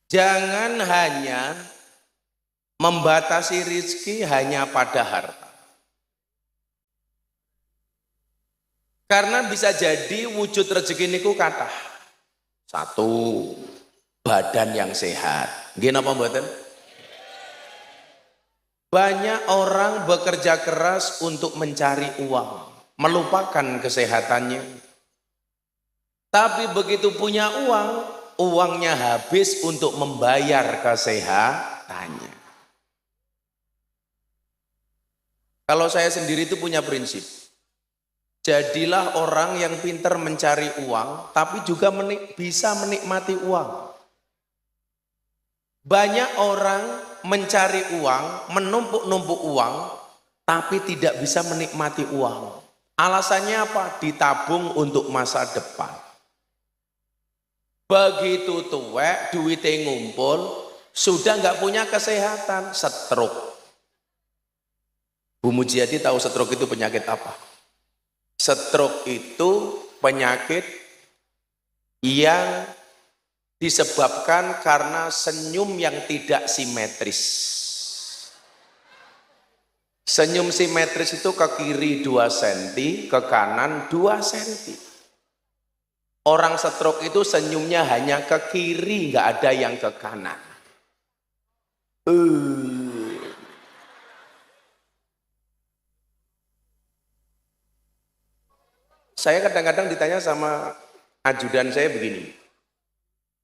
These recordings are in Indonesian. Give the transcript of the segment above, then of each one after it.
Jangan hanya membatasi rizki hanya pada harta. Karena bisa jadi wujud rezeki niku kathah. Satu, badan yang sehat. Nggih napa mboten? Banyak orang bekerja keras untuk mencari uang, melupakan kesehatannya. Tapi begitu punya uang, uangnya habis untuk membayar kesehatannya. Kalau saya sendiri itu punya prinsip, jadilah orang yang pintar mencari uang, tapi juga bisa menikmati uang. Banyak orang mencari uang, menumpuk-numpuk uang, tapi tidak bisa menikmati uang. Alasannya apa? Ditabung untuk masa depan. Begitu tuwek, duitnya ngumpul, sudah nggak punya kesehatan, stroke. Bu Mujiati tahu stroke itu penyakit apa? Stroke itu penyakit yang disebabkan karena senyum yang tidak simetris. Senyum simetris itu ke kiri 2 cm, ke kanan 2 cm. Orang stroke itu senyumnya hanya ke kiri, nggak ada yang ke kanan. Saya kadang-kadang ditanya sama ajudan saya begini,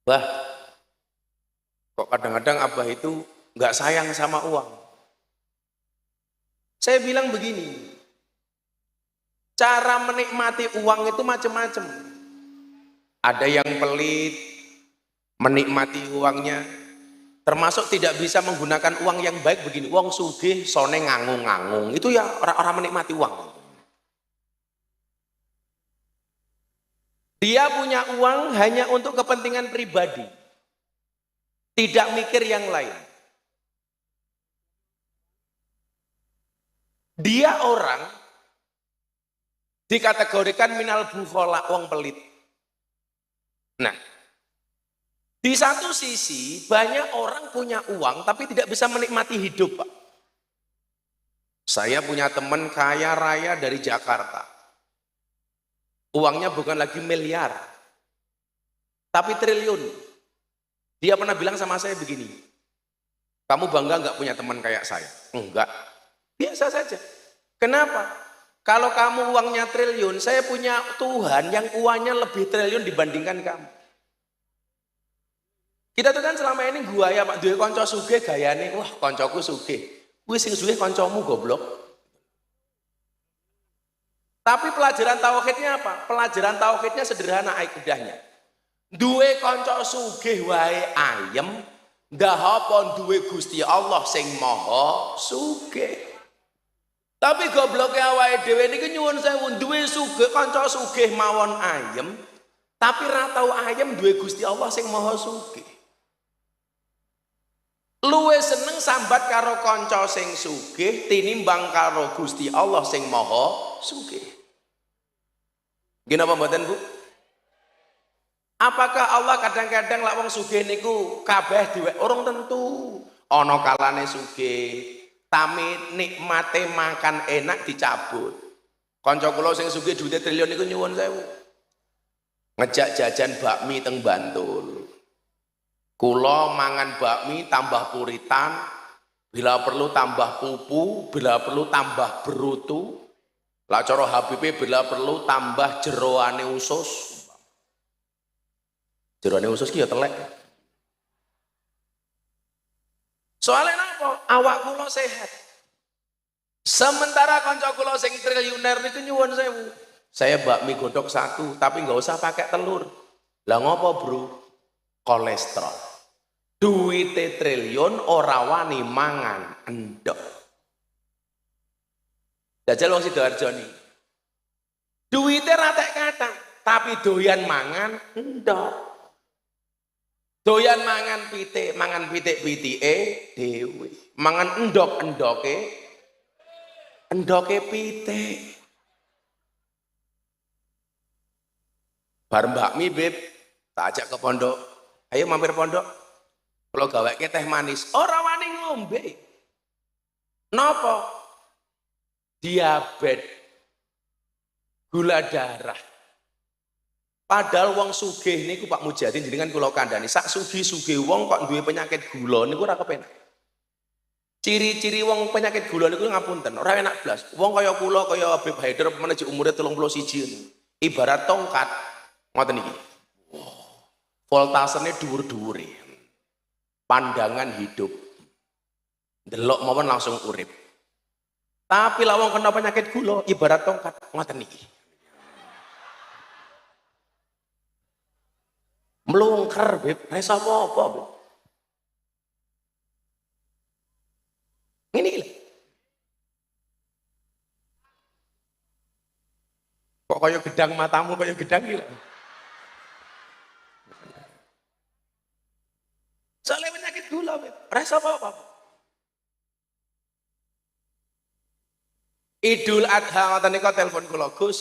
"Bah, kok kadang-kadang Abah itu nggak sayang sama uang?" Saya bilang begini, cara menikmati uang itu macam-macam. Ada yang pelit, menikmati uangnya, termasuk tidak bisa menggunakan uang yang baik begini. Wong sugih sone ngangung-ngangung, itu ya orang-orang menikmati uang. Dia punya uang hanya untuk kepentingan pribadi, tidak mikir yang lain. Dia orang dikategorikan minal bukhola, wong pelit. Nah, di satu sisi banyak orang punya uang tapi tidak bisa menikmati hidup, Pak. Saya punya teman kaya raya dari Jakarta. Uangnya bukan lagi miliar, tapi triliun. Dia pernah bilang sama saya begini, "Kamu bangga nggak punya teman kayak saya?" "Enggak." "Biasa saja." "Kenapa?" "Kalau kamu uangnya triliun, saya punya Tuhan yang uangnya lebih triliun dibandingkan kamu." Kita tuh kan selama ini gua ya Pak, duwe konco sugih gayane, "Wah, koncoku sugih." Kuwi sing sugih koncomu goblok. Tapi pelajaran tauhidnya apa? Pelajaran tauhidnya sederhana aidahnya. Duwe konco sugih wae ayem, nggak apa duwe Gusti Allah sing maha sugih. Tapi gobloke awake dhewe niki nyuwun sewu, duwe sugih kanca sugih mawon ayem, tapi ra tau ayem duwe Gusti Allah sing maha sugih. Luwe seneng sambat karo kanca sing sugih tinimbang karo Gusti Allah sing maha sugih. Nggih napa mboten, Bu? Apakah Allah kadang-kadang lak wong sugih niku kabeh diwek? Urung tentu. Ana kalane sugih, tapi nikmate makan enak dicabut. Kanca kula sing sugih duwite triliun niku nyuwun sewu. Ngejak jajan bakmi teng Bantul. Kula mangan bakmi tambah puritan, bila perlu tambah pupu, bila perlu tambah berutu. Lah cara Habibe bila perlu tambah jeroane usus. Jeroane usus ki ya telek. Soalnya napa? Awak kula sehat. Sementara kanca kula sing triliuner niku nyuwun sewu. Saya bakmi godok 1, tapi nggak usah pakai telur. Lah ngopo, Bro? Kolesterol. Duwite triliun ora wani mangan endok. Jajal wong Sidoarjo ni. Duwite ra tek kathah, tapi doyan mangan endok. Doyan mangan pitik-pitike dhewe. Mangan endok-endoke pitik. Bar bakmi, Beb, tak ajak ke pondok. Ayo mampir pondok. Kalau gaweke teh manis, ora wani ngombe. Napa? Diabetes, gula darah. Padahal wong sugih niku Pak Mujadin jenengan kula kandhani, sak sugih-sugih wong kok duwe penyakit gula niku ora kepenak. Ciri-ciri wong penyakit gula niku ngapunten, ora enak blas. Wong kaya kula kaya Habib Haidar menuju umure 31 ibarat tongkat ngoten iki. Voltasenya dhuwur-dhuwure. Pandangan hidup. Delok mawon langsung urip. Tapi lawang kena penyakit gula ibarat tongkat ngoten iki. Mlungker, Beb, resa apa-apa, Beb. Ngene iki lho. Kok kaya gedang matamu kaya gedang iki lho. Soalnya penyakit gula, Beb. Resa apa-apa. Idul Adha ngoten nika telepon kula, Gus.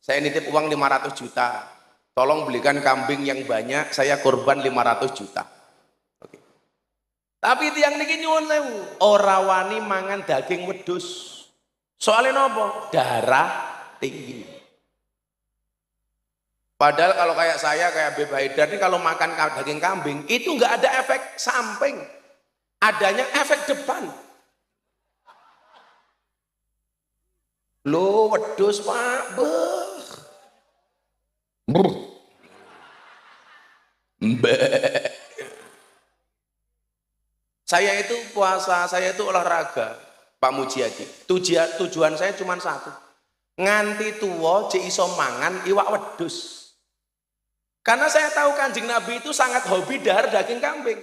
Saya nitip uang 500 juta. Tolong belikan kambing yang banyak, saya korban 500 juta. Oke. Tapi tiang niki nyuwun sewu, ora wani mangan daging wedhus. Soalnya napa? Darah tinggi. Padahal kalau kayak saya, kayak Habib Haidar ini kalau makan daging kambing, itu nggak ada efek samping. Adanya efek depan. Loh, wedhus Pak, beuh. Saya itu puasa, saya itu olahraga, Pak Mujiadi. Tujuan saya cuma satu. Nganti tuwa jek iso mangan iwak wedhus. Karena saya tahu Kanjeng Nabi itu sangat hobi dahar daging kambing.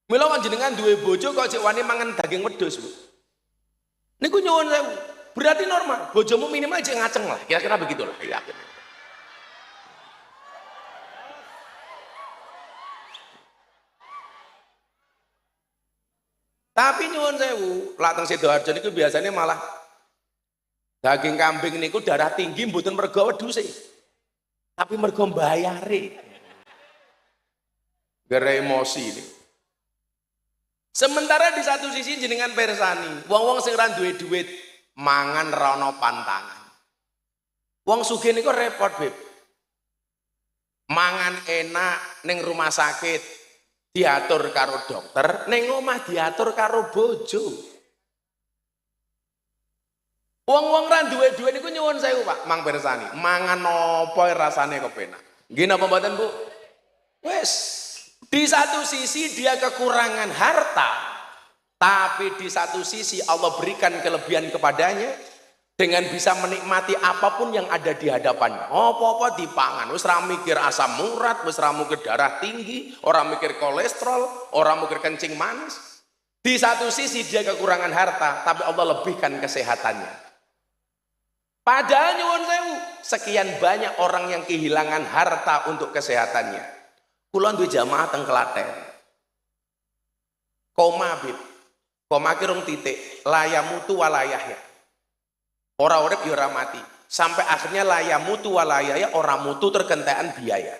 Mila panjenengan duwe bojo kok jek wani mangan daging wedhus, Bu. Niku nyuwun sewu. Berarti normal, bojomu minimal jek ngaceng lah, kira-kira begitulah. Yakin. Tapi nyuwun sewu, lateng Sidoarjo niku biasanya malah daging kambing niku darah tinggi mboten mergo wedhuse. Tapi mergo mbayare. Gara emosi ini. Sementara di satu sisi jenengan persani, wong-wong sing ra duwe duit mangan ra ono pantangan. Wong sugih niku repot, Beb. Mangan enak ning rumah sakit diatur karo dokter, ning omah diatur karo bojo. Wong-wong ra duwe duit niku nyuwun sewu, Pak, Mang Persani. Mangan apa rasane kepenak. Nggih napa mboten, Bu? Wes, di satu sisi dia kekurangan harta, tapi di satu sisi Allah berikan kelebihan kepadanya dengan bisa menikmati apapun yang ada di hadapannya. Apa-apa dipangan, wis ra mikir asam urat, wis ra mikir darah tinggi, orang mikir kolesterol, orang mikir kencing manis. Di satu sisi dia kekurangan harta, tapi Allah lebihkan kesehatannya. Padahal nyuwun sewu, sekian banyak orang yang kehilangan harta untuk kesehatannya. Kula duwe jamaah teng Klaten. Koma, Bib. Koma ki rong titik, layamutu walayahya. Ora urip ya ora mati. Sampai akhirnya layamutu walayahya, ora mutu tergentekan biaya.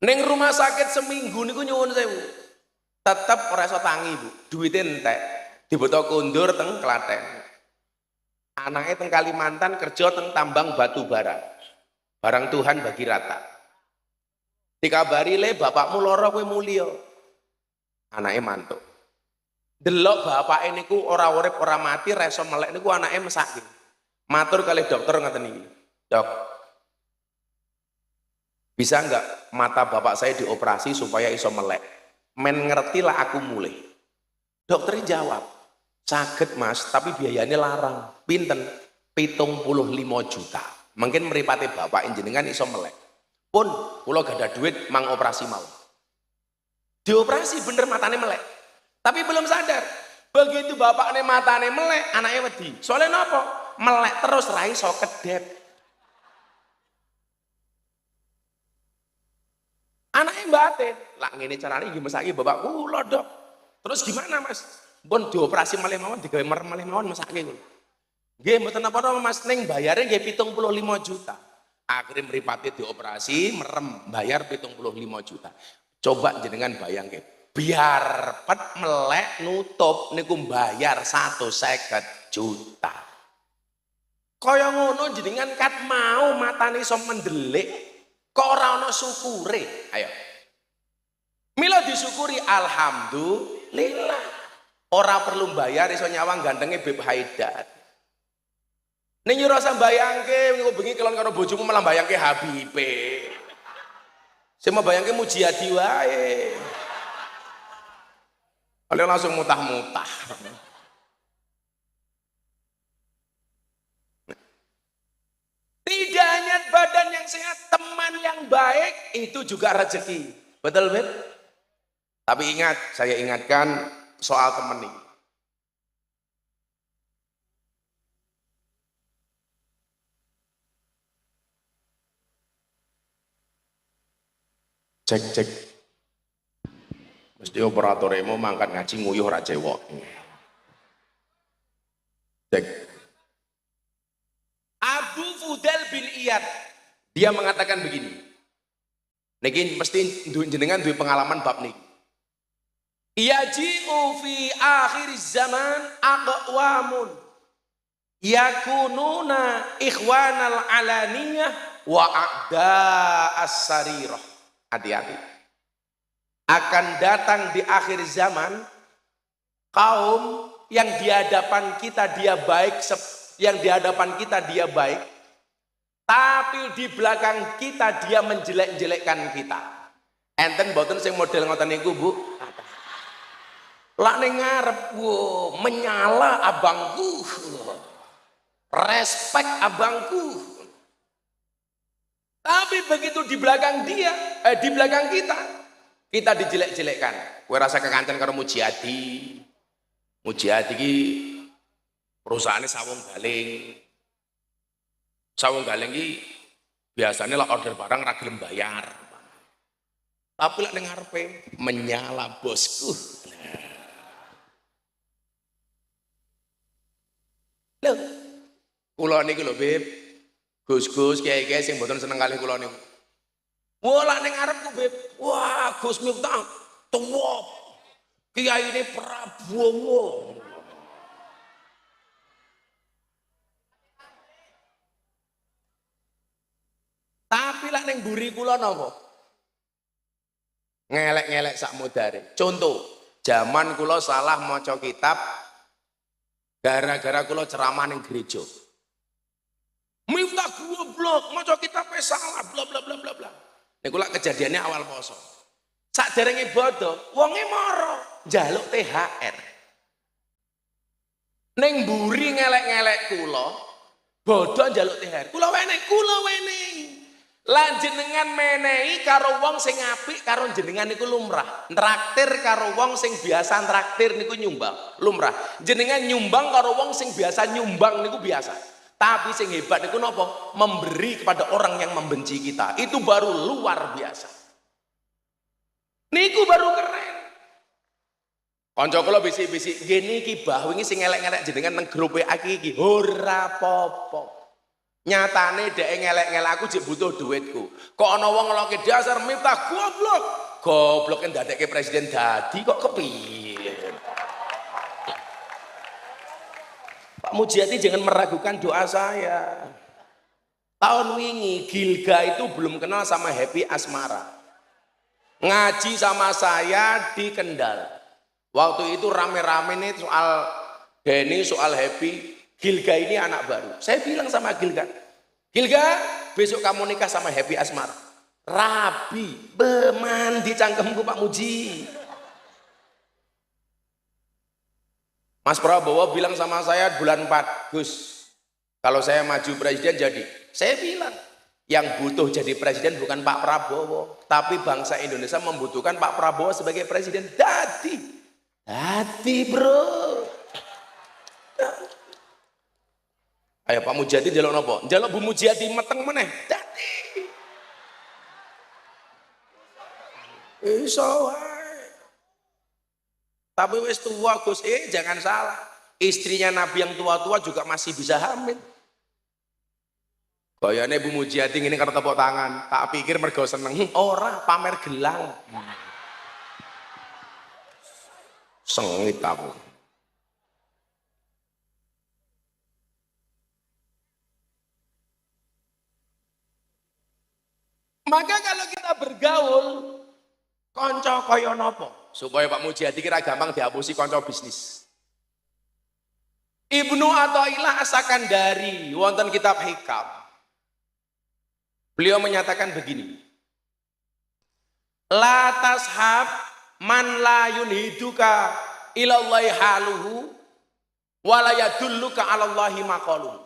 Ning rumah sakit seminggu niku nyuwun sewu. Tetep ora iso tangi, Bu. Duwite entek. Diboto kondur teng Klaten. Anaknya teng Kalimantan kerja teng tambang batu bara. Barang Tuhan bagi rata. Dikabari le bapakmu lara kowe mulya. Anaknya mantuk. Delok bapake niku ora urip ora mati reso melek niku anake mesake. Matur kali dokter ngaten iki. Dok. Bisa enggak mata bapak saya dioperasi supaya iso melek? Men ngerti lah aku mulai. Dokter jawab, "Saged Mas, tapi biayanya larang." Pinten? 75 juta. Mungkin mripate bapak jenengan iso melek. Pun kula gak ada duit mang operasi mau. Dioperasi bener matane melek. Tapi belum sadar. Begitu bapaknya matane melek, anaknya wedi. Soalnya napa? Melek terus ra iso kedep. Anaknya batin. Lah ngene carane iki mesake bapak kula, Dok. Terus gimana, Mas? Pun dioperasi malih mawon digawe merem malih mawon mesake kula. Nggih mboten napa-napa Mas, ning bayare nggih 75 juta. Akhirnya mripate dioperasi, merem, bayar 75 juta. Coba jenengan bayangke, biar pet melek nutup niku bayar 150 juta. Kaya ngono jenengan kat mau matane iso mendelik, kok ora ana syukure. Ayo. Mila disyukuri alhamdulillah. Ora perlu bayar iso nyawang gantenge Beb Haidar. Ning yo rasa bayangke engko bengi kelon karo bojomu malah bayangke Habibe. Sing mau bayangke Mujiadi wae. Oleh langsung mutah-mutah. Tidak hanya badan yang sehat, teman yang baik itu juga rezeki. Betul, Beb? Tapi ingat, saya ingatkan soal teman ini. Cek. Mesti operatornya mau mangkat ngaji nguyuh ra cewek. Cek. Abu Fudail bin Iyad, dia mengatakan begini. Niki mesti jenengan duwe pengalaman bab niki. Yaji'u fi akhir zaman aqwamun yakununa ikhwanal alaniyah wa a'da as-sarirah. Hati-hati. Akan datang di akhir zaman kaum yang di hadapan kita dia baik, yang di hadapan kita dia baik, tapi di belakang kita dia menjelek-jelekkan kita. Enten boten sing model ngoten niku, Bu? Lak ning ngarep menyala abangku. Respek abangku. Tapi begitu di belakang dia, di belakang kita dijelek-jelekkan. Kowe rasa kekancan karo Mujiadi. Mujiadi iki perusahaannya Sawung Galing. Sawung Galing iki biasanya lah order barang ra gelem bayar. Tapi lek ning ngarepe menyala bosku. Lho, kula niki lho, Beb. Gus-gus kiai-kiai sing mboten seneng kalih kula niku. Wah, lak ning ngarepku, Beb. Wah, Gus Miftah tuwa. Kiyaine Prabowo. Tapi lak ning mburi kula napa? Ngelek-ngelek sak mudare. Contoh, zaman kula salah maca kitab gara-gara kula ceramah ning gereja. Miftah goblok, maca kitab salah, bla bla bla bla bla. Niku lak kejadiannya awal poso. Sakderenge bodho, wonge mara, njaluk THR. Ning mburi ngelek-ngelek kula, bodho njaluk THR. Kula wenehi. Lan jenengan menehi karo wong sing apik karo jenengan niku lumrah. Traktir karo wong sing biasa traktir niku nyumbang, lumrah. Jenengan nyumbang karo wong sing biasa nyumbang niku biasa. Tapi sing hebat niku napa? Memberi kepada orang yang membenci kita. Itu baru luar biasa. Niku baru keren. Kanca kula bisik-bisik, ngene iki bah wingi sing elek-elek jenengan nang grup WA iki ora apa-apa. Nyatane dhek ngelek-ngelek aku jek butuh duitku. Kok ana wong ngeloki dasar Miftah goblok. Goblok ndadekke presiden dadi kok kepiye. Pak Mujiati jangan meragukan doa saya. Tahun wingi Gilga itu belum kenal sama Happy Asmara. Ngaji sama saya di Kendal. Waktu itu rame-rame nih soal Denny, soal Happy. Gilga ini anak baru. Saya bilang sama Gilga, besok kamu nikah sama Happy Asmara. Rabi, mandi cangkemku Pak Muji. Mas Prabowo bilang sama saya bulan 4, Gus, kalau saya maju presiden jadi. Saya bilang, yang butuh jadi presiden bukan Pak Prabowo, tapi bangsa Indonesia membutuhkan Pak Prabowo sebagai presiden. Dadi bro. Ayo Pak Mujiati njaluk napa? Njaluk Bu Mujiati meteng meneh. Dadi. Iso wae. Tapi wis tua Gus, jangan salah. Istrinya Nabi yang tua-tua juga masih bisa hamil. Gayane Bu Mujiati ngene karo tepuk tangan. Tak pikir mergo seneng. Ora pamer gelang. Sengit aku. Maka kalau kita bergaul, konco kaya nopo supaya Pak Mujadi kira gampang dihapusi konco bisnis. Ibnu Athaillah As-Sakandari wonten kitab Hikam. Beliau menyatakan begini. La tashab man la yunhiduka ilallahi haluhu wa la yadulluka 'alallahi maqaluhu.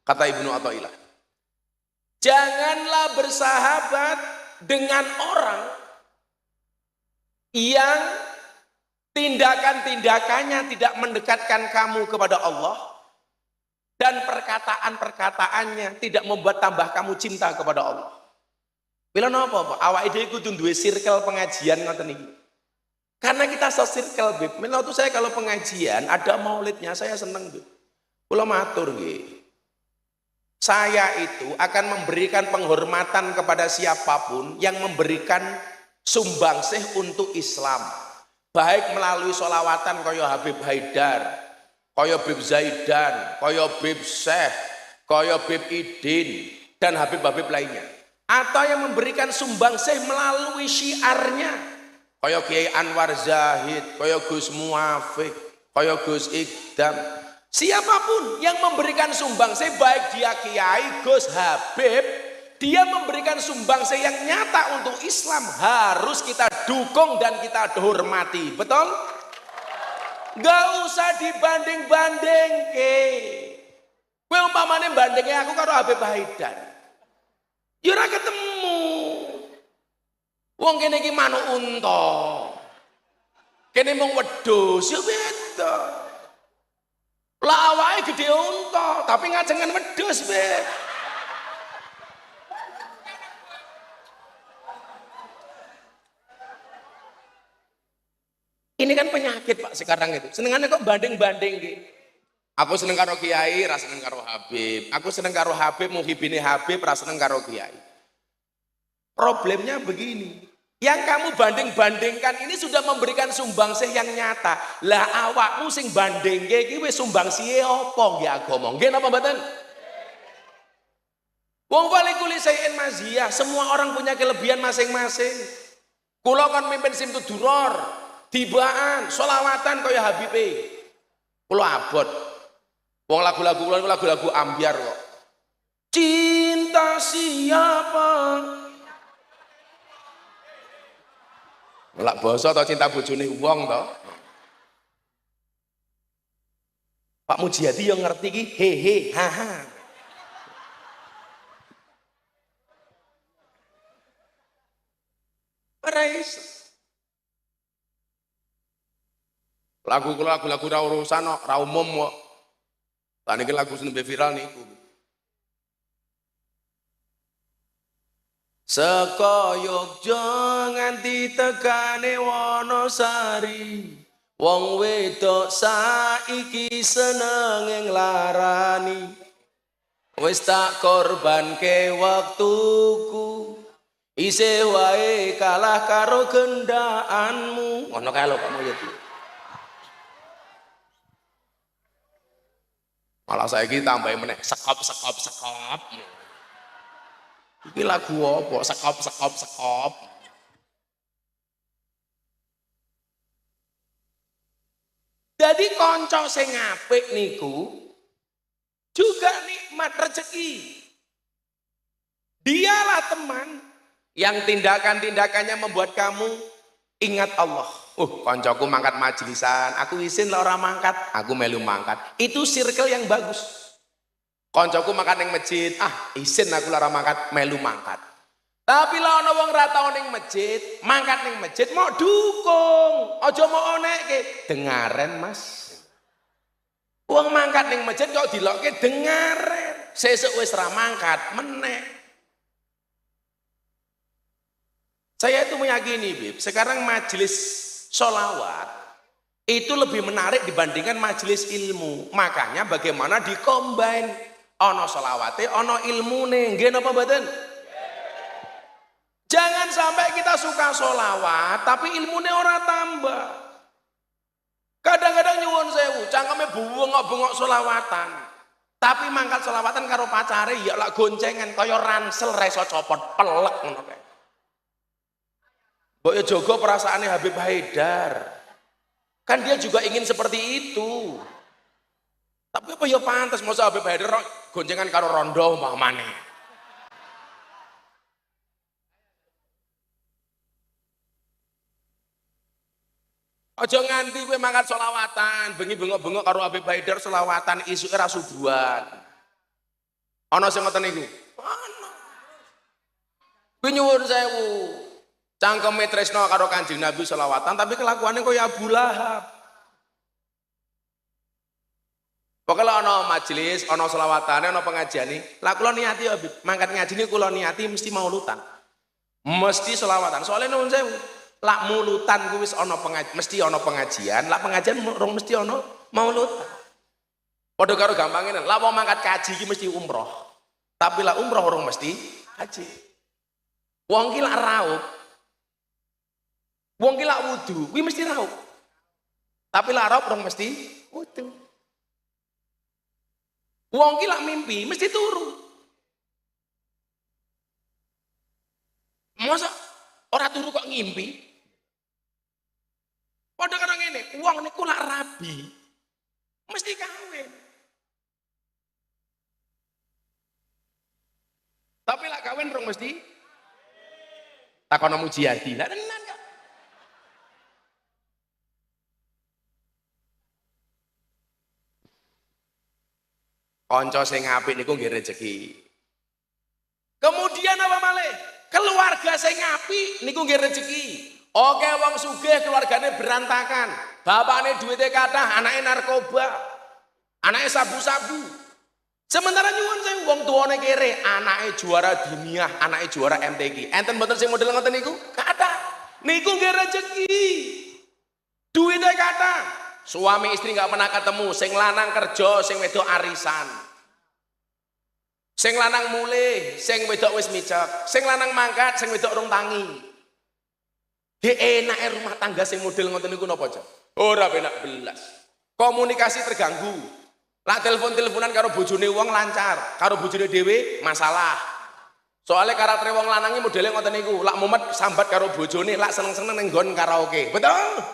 Kata Ibnu Athaillah. Janganlah bersahabat dengan orang yang tindakan-tindakannya tidak mendekatkan kamu kepada Allah dan perkataan-perkataannya tidak membuat tambah kamu cinta kepada Allah. Bila napa Pak? Awake dhewe kudu duwe circle pengajian ngoten iki. Karena kita se-circle, Bib. Mila tuh saya kalau pengajian ada maulidnya saya seneng, Bib. Kula matur nggih. Saya itu akan memberikan penghormatan kepada siapapun yang memberikan sumbangsih untuk Islam. Baik melalui sholawatan kaya Habib Haidar, kaya Bib Zaidan, kaya Bib Syekh, kaya Bib Idin, dan Habib-Habib lainnya. Atau yang memberikan sumbangsih melalui syiarnya. Kaya Kiai Anwar Zahid, kaya Gus Muafik, kaya Gus Ikdam. Siapapun yang memberikan sumbangsih, baik dia Kiai, Gus, Habib, dia memberikan sumbangsih yang nyata untuk Islam, harus kita dukung dan kita hormati. Betul? Gak usah dibanding-banding ke. Kowe umpamane bandingnya aku karo Habib Haidar. Ya ora ketemu. Wong kene iki manuk unta. Kene mung wedhus, ya beda. Lah awake gede unta, tapi ngajengan wedhus, Beb. Ini kan penyakit Pak sekarang itu. Senengannya kok banding-banding gitu. Aku seneng karo Kiai, ra seneng karo Habib. Aku seneng karo Habib, muhibine Habib, ra seneng karo Kiai. Problemnya begini. Yang kamu banding-bandingkan ini sudah memberikan sumbangsih yang nyata. Lah awakmu sing bandingke iki wis sumbangsihe apa nggih agama? Nggih napa mboten? Wong walikuli sayin maziyah, semua orang punya kelebihan masing-masing. Kula kan mimpin Simtud Duror, tibaan, sholawatan kaya Habibe. Kula abot. Wong lagu-lagu kula lagu-lagu ambyar kok. Cinta siapa? Lak basa atau cinta bojone wong to. Pak Mujiyadi yang ngerti iki hehe haha. Ora iso. Lagu kula lagu-lagu ra urusan kok, ra umum kok. Lah niki lagu sing viral niku. Saka Yogya nganti tekane Wonosari, wong wedok saiki seneng nglarani. Wis tak korbanke waktuku, isih wae kalah karo gendaanmu. Ngono kae lho Pak Mulyadi. Malah saiki tambahi meneh sekop. Iki lagu apa? Sekop. Jadi konco sing apik niku juga nikmat rezeki. Dialah teman yang tindakan-tindakannya membuat kamu ingat Allah. Koncoku mangkat majlisan, aku izin lah orang mangkat, aku melu mangkat. Itu circle yang bagus. Koncoku makan ning masjid, izin aku lara mangkat, melu mangkat. Tapi lah ana wong ra tau ning masjid, mangkat ning masjid mau dukung, aja mau onekke. Dengaren Mas. Wong mangkat ning masjid kok dilokke dengaren. Sesuk wis ra mangkat meneh. Saya itu meyakini, Bib, sekarang majelis sholawat itu lebih menarik dibandingkan majelis ilmu. Makanya bagaimana dikombin. Ono sholawate, ono ilmune, nggih napa mboten? Jangan sampai kita suka sholawat tapi ilmune ora tambah. Kadang-kadang nyuwun sewu, cangkeme bengok-bengok selawatan. Tapi mangkat selawatan karo pacare ya lak goncengan kaya ransel ra iso copot, pelek ngono kae. Mbok yo jaga perasaane Habib Haidar. Kan dia juga ingin seperti itu. Tapi apa ya pantas masa Habib Haidar goncengan karo rondo umpamane. Aja nganti kowe mangkat selawatan, bengi bengok-bengok karo Habib Haidar selawatan isuke ra subuhan. Ana sing ngoten niku. Ana. Kuwi nyuwun sewu. Cangkeme tresno karo Kanjeng Nabi selawatan tapi kelakuane kaya Abu Lahab. Pokoknya ana majelis, ana selawatane, ana pengajiane. Lah kula niati ya Habib, mangkat ngaji niku kula niati mesti maulutan. Mesti selawatan. Soalnya nuwun sewu. Lak mulutan kuwi wis ana mesti ana pengajian, lak pengajian rong mesti ana maulutan. Padha karo gampangene, lak wong mangkat kaji iki mesti umroh. Tapi lak umroh rong mesti haji. Wong ki lak raup. Wong ki lak wudu, kuwi mesti raup. Tapi lak raup rong mesti wudu. Wong ki lak mimpi mesti turu. Masa ora turu kok ngimpi? Padha karo ngene, wong niku lak rabi mesti kawin. Tapi lak kawin rong mesti takono Mujiadi. Lah tenan kok. Kanca sing apik niku nggih rezeki. Kemudian apa malih? Keluarga sing apik niku nggih rezeki. Oke wong sugih keluargane berantakan. Bapakne duwite kathah, anake narkoba. Anake sabu-sabu. Sementara nyuwun sing wong tuane kere, anake juara dunia, anake juara MTQ. Enten mboten sing model ngoten niku? Kathah. Niku nggih rezeki. Duwite kathah. Suami istri nggak pernah ketemu, sing lanang kerja, sing wedok arisan. Sing lanang mulih, sing wedok wis micek. Sing lanang mangkat, sing wedok rung tangi. Di enake rumah tangga sing model ngoten niku napa, Cak? Ora penak belas. Komunikasi terganggu. Lah telepon-teleponan karo bojone wong lancar, karo bojone dhewe masalah. Soalnya karakter wong lanange modele ngoten niku, lak mumet sambat karo bojone, lak seneng-seneng ning nggon karaoke. Betul?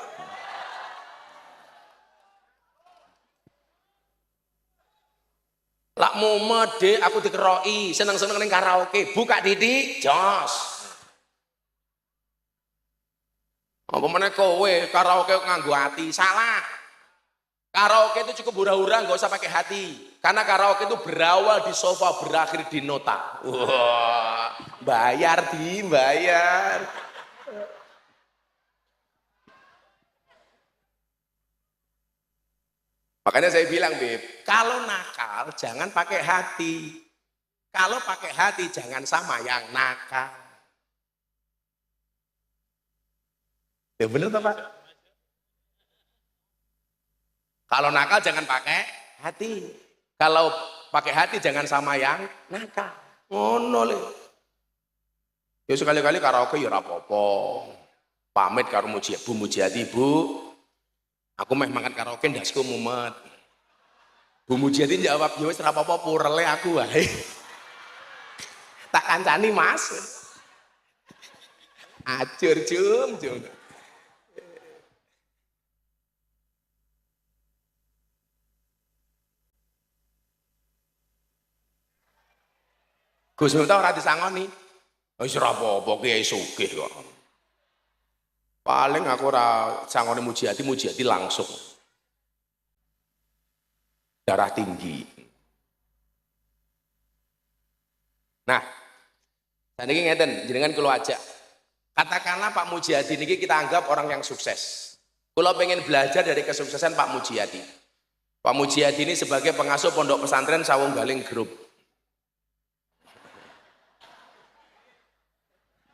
Lak mumet Dek, aku dikeroki, seneng-seneng ning karaoke, buka titik, jos. Apa meneh kowe karaoke nganggo hati? Salah. Karaoke itu cukup hura-hura, nggak usah pakai hati. Karena karaoke itu berawal di sofa, berakhir di nota. Wah, bayar bayar. Makanya saya bilang, Beb, kalau nakal jangan pakai hati. Kalau pakai hati jangan sama yang nakal. Ya bener toh Pak? Kalau nakal jangan pakai hati. Kalau pakai hati jangan sama yang nakal. Ngono le. Ya sekali-kali karaoke ya ora apa-apa. Pamit karo Bu Mujiati, Bu. Aku meh mangkat karaoke ndasku mumet. Bu Mujiati jawab, "Ya wis ora apa-apa, purele aku wae." Tak kancani, Mas. Ajur jum. Gus Miftah ora disangoni. Wis ora apa-apa kiai sugih kok. Paling aku ora sangoni Mujiati langsung. Darah tinggi. Nah, saniki ngeten, jenengan kula ajak. Katakanlah Pak Mujiati niki kita anggap orang yang sukses. Kula pengen belajar dari kesuksesan Pak Mujiati. Pak Mujiati ini sebagai pengasuh pondok pesantren Sawunggaling Group.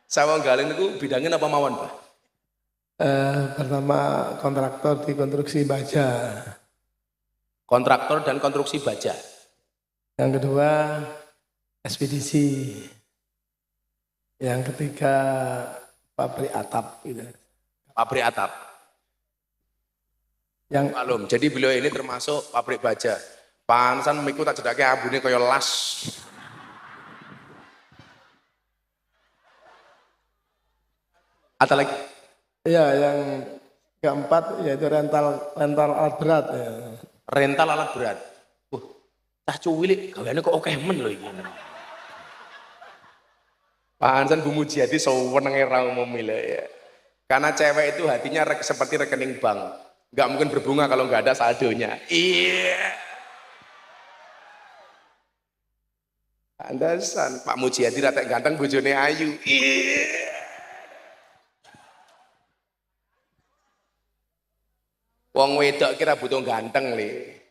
Sawunggaling itu bidangnya apa mawon, Pak? Pertama kontraktor di konstruksi baja. Kontraktor dan konstruksi baja. Yang kedua ekspedisi. Yang ketiga pabrik atap. Gitu. Pabrik atap. Yang Maklum, jadi beliau ini termasuk pabrik baja. Pansan miku tak jedake abune kaya las. Ada lagi? ya yang keempat yaitu rental rental alat berat ya. Rental alat berat. Cah cuwilik gaweane kok akeh men lho iki. Pansan Bu Mujiati sewenenge ra umum ya. Karena cewek itu hatinya seperti rekening bank. Nggak mungkin berbunga kalau nggak ada saldonya. Iya. Andasan Pak Mujiati ratek ganteng bojone ayu. Iya. Wong wedok kira butuh ganteng le.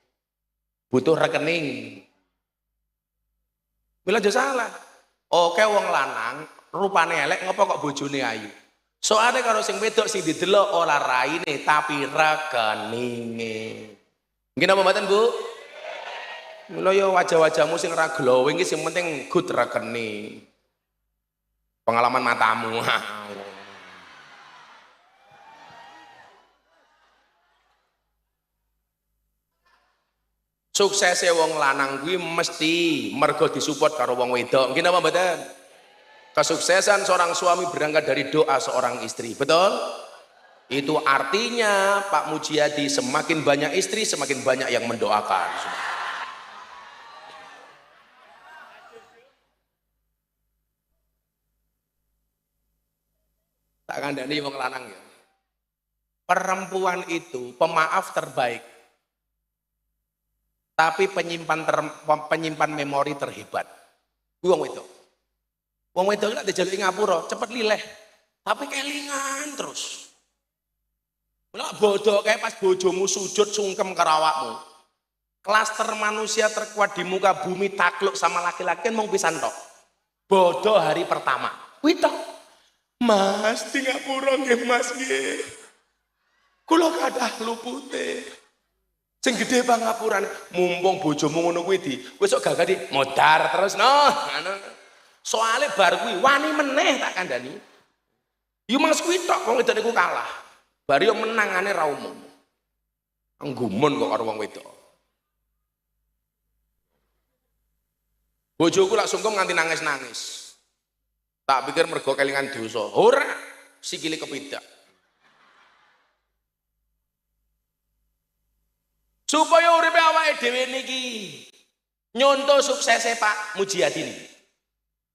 Butuh rekening. Bila aja salah. Oke wong lanang rupane elek ngopo kok bojone ayu. Soalnya kalau sing wedok sing didelok ora raine tapi rekeninge. Nggih napa mboten, Bu? Mula ya wajah-wajahmu sing ora glowing iki sing penting good rekening. Pengalaman matamu. Suksesnya wong lanang kuwi mesti mergo disupport karo wong wedok. Nggih napa mboten? Kesuksesan seorang suami berangkat dari doa seorang istri. Betul? Itu artinya Pak Mujiadi semakin banyak istri semakin banyak yang mendoakan. Tak kandhani wong lanang ya. Perempuan itu pemaaf terbaik. Tapi penyimpan memori terhebat. Wong wedok. Wong wedok nek dijaluki ngapura, cepet lileh. Tapi kelingan terus. Lah bodoh kayak pas bojomu sujud sungkem karo awakmu. Klaster manusia terkuat di muka bumi takluk sama laki-laki mung pisan tok. Bodoh hari pertama. Kuwi tok. Mas, di ngapura nggih Mas nggih. Kula kathah lupute. Sing gede pangapurane, mumpung bojomu ngono kuwi di, wis kok gagah di modar terus no. Soale bar kuwi wani meneh tak kandhani. Yo Mas kuwi tok wong wedok niku kalah. Bar yo menangane ra umum. Anggumun kok karo wong wedok. Bojoku lak sungkem nganti nangis-nangis. Tak pikir mergo kelingan dosa. Ora, sikile kepidak. Supaya uripe awake dhewe niki nyontoh suksesnya Pak Mujiadi niki.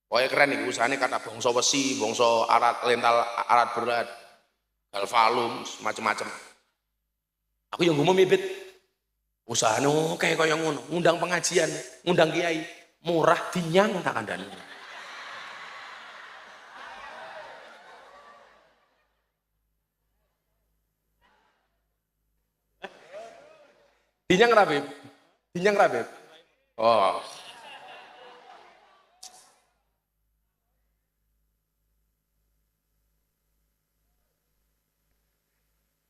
Pokoke keren iki usahane kata bangsa besi, bangsa alat lental, alat berat, galvalum, macam-macam. Aku yang ngomong mibit. Usahane kayak kaya ngono, ngundang pengajian, ngundang kiai, murah dinyang tak kandhani. Dinyang ra, Beb? Dinyang ra, Beb? Oh.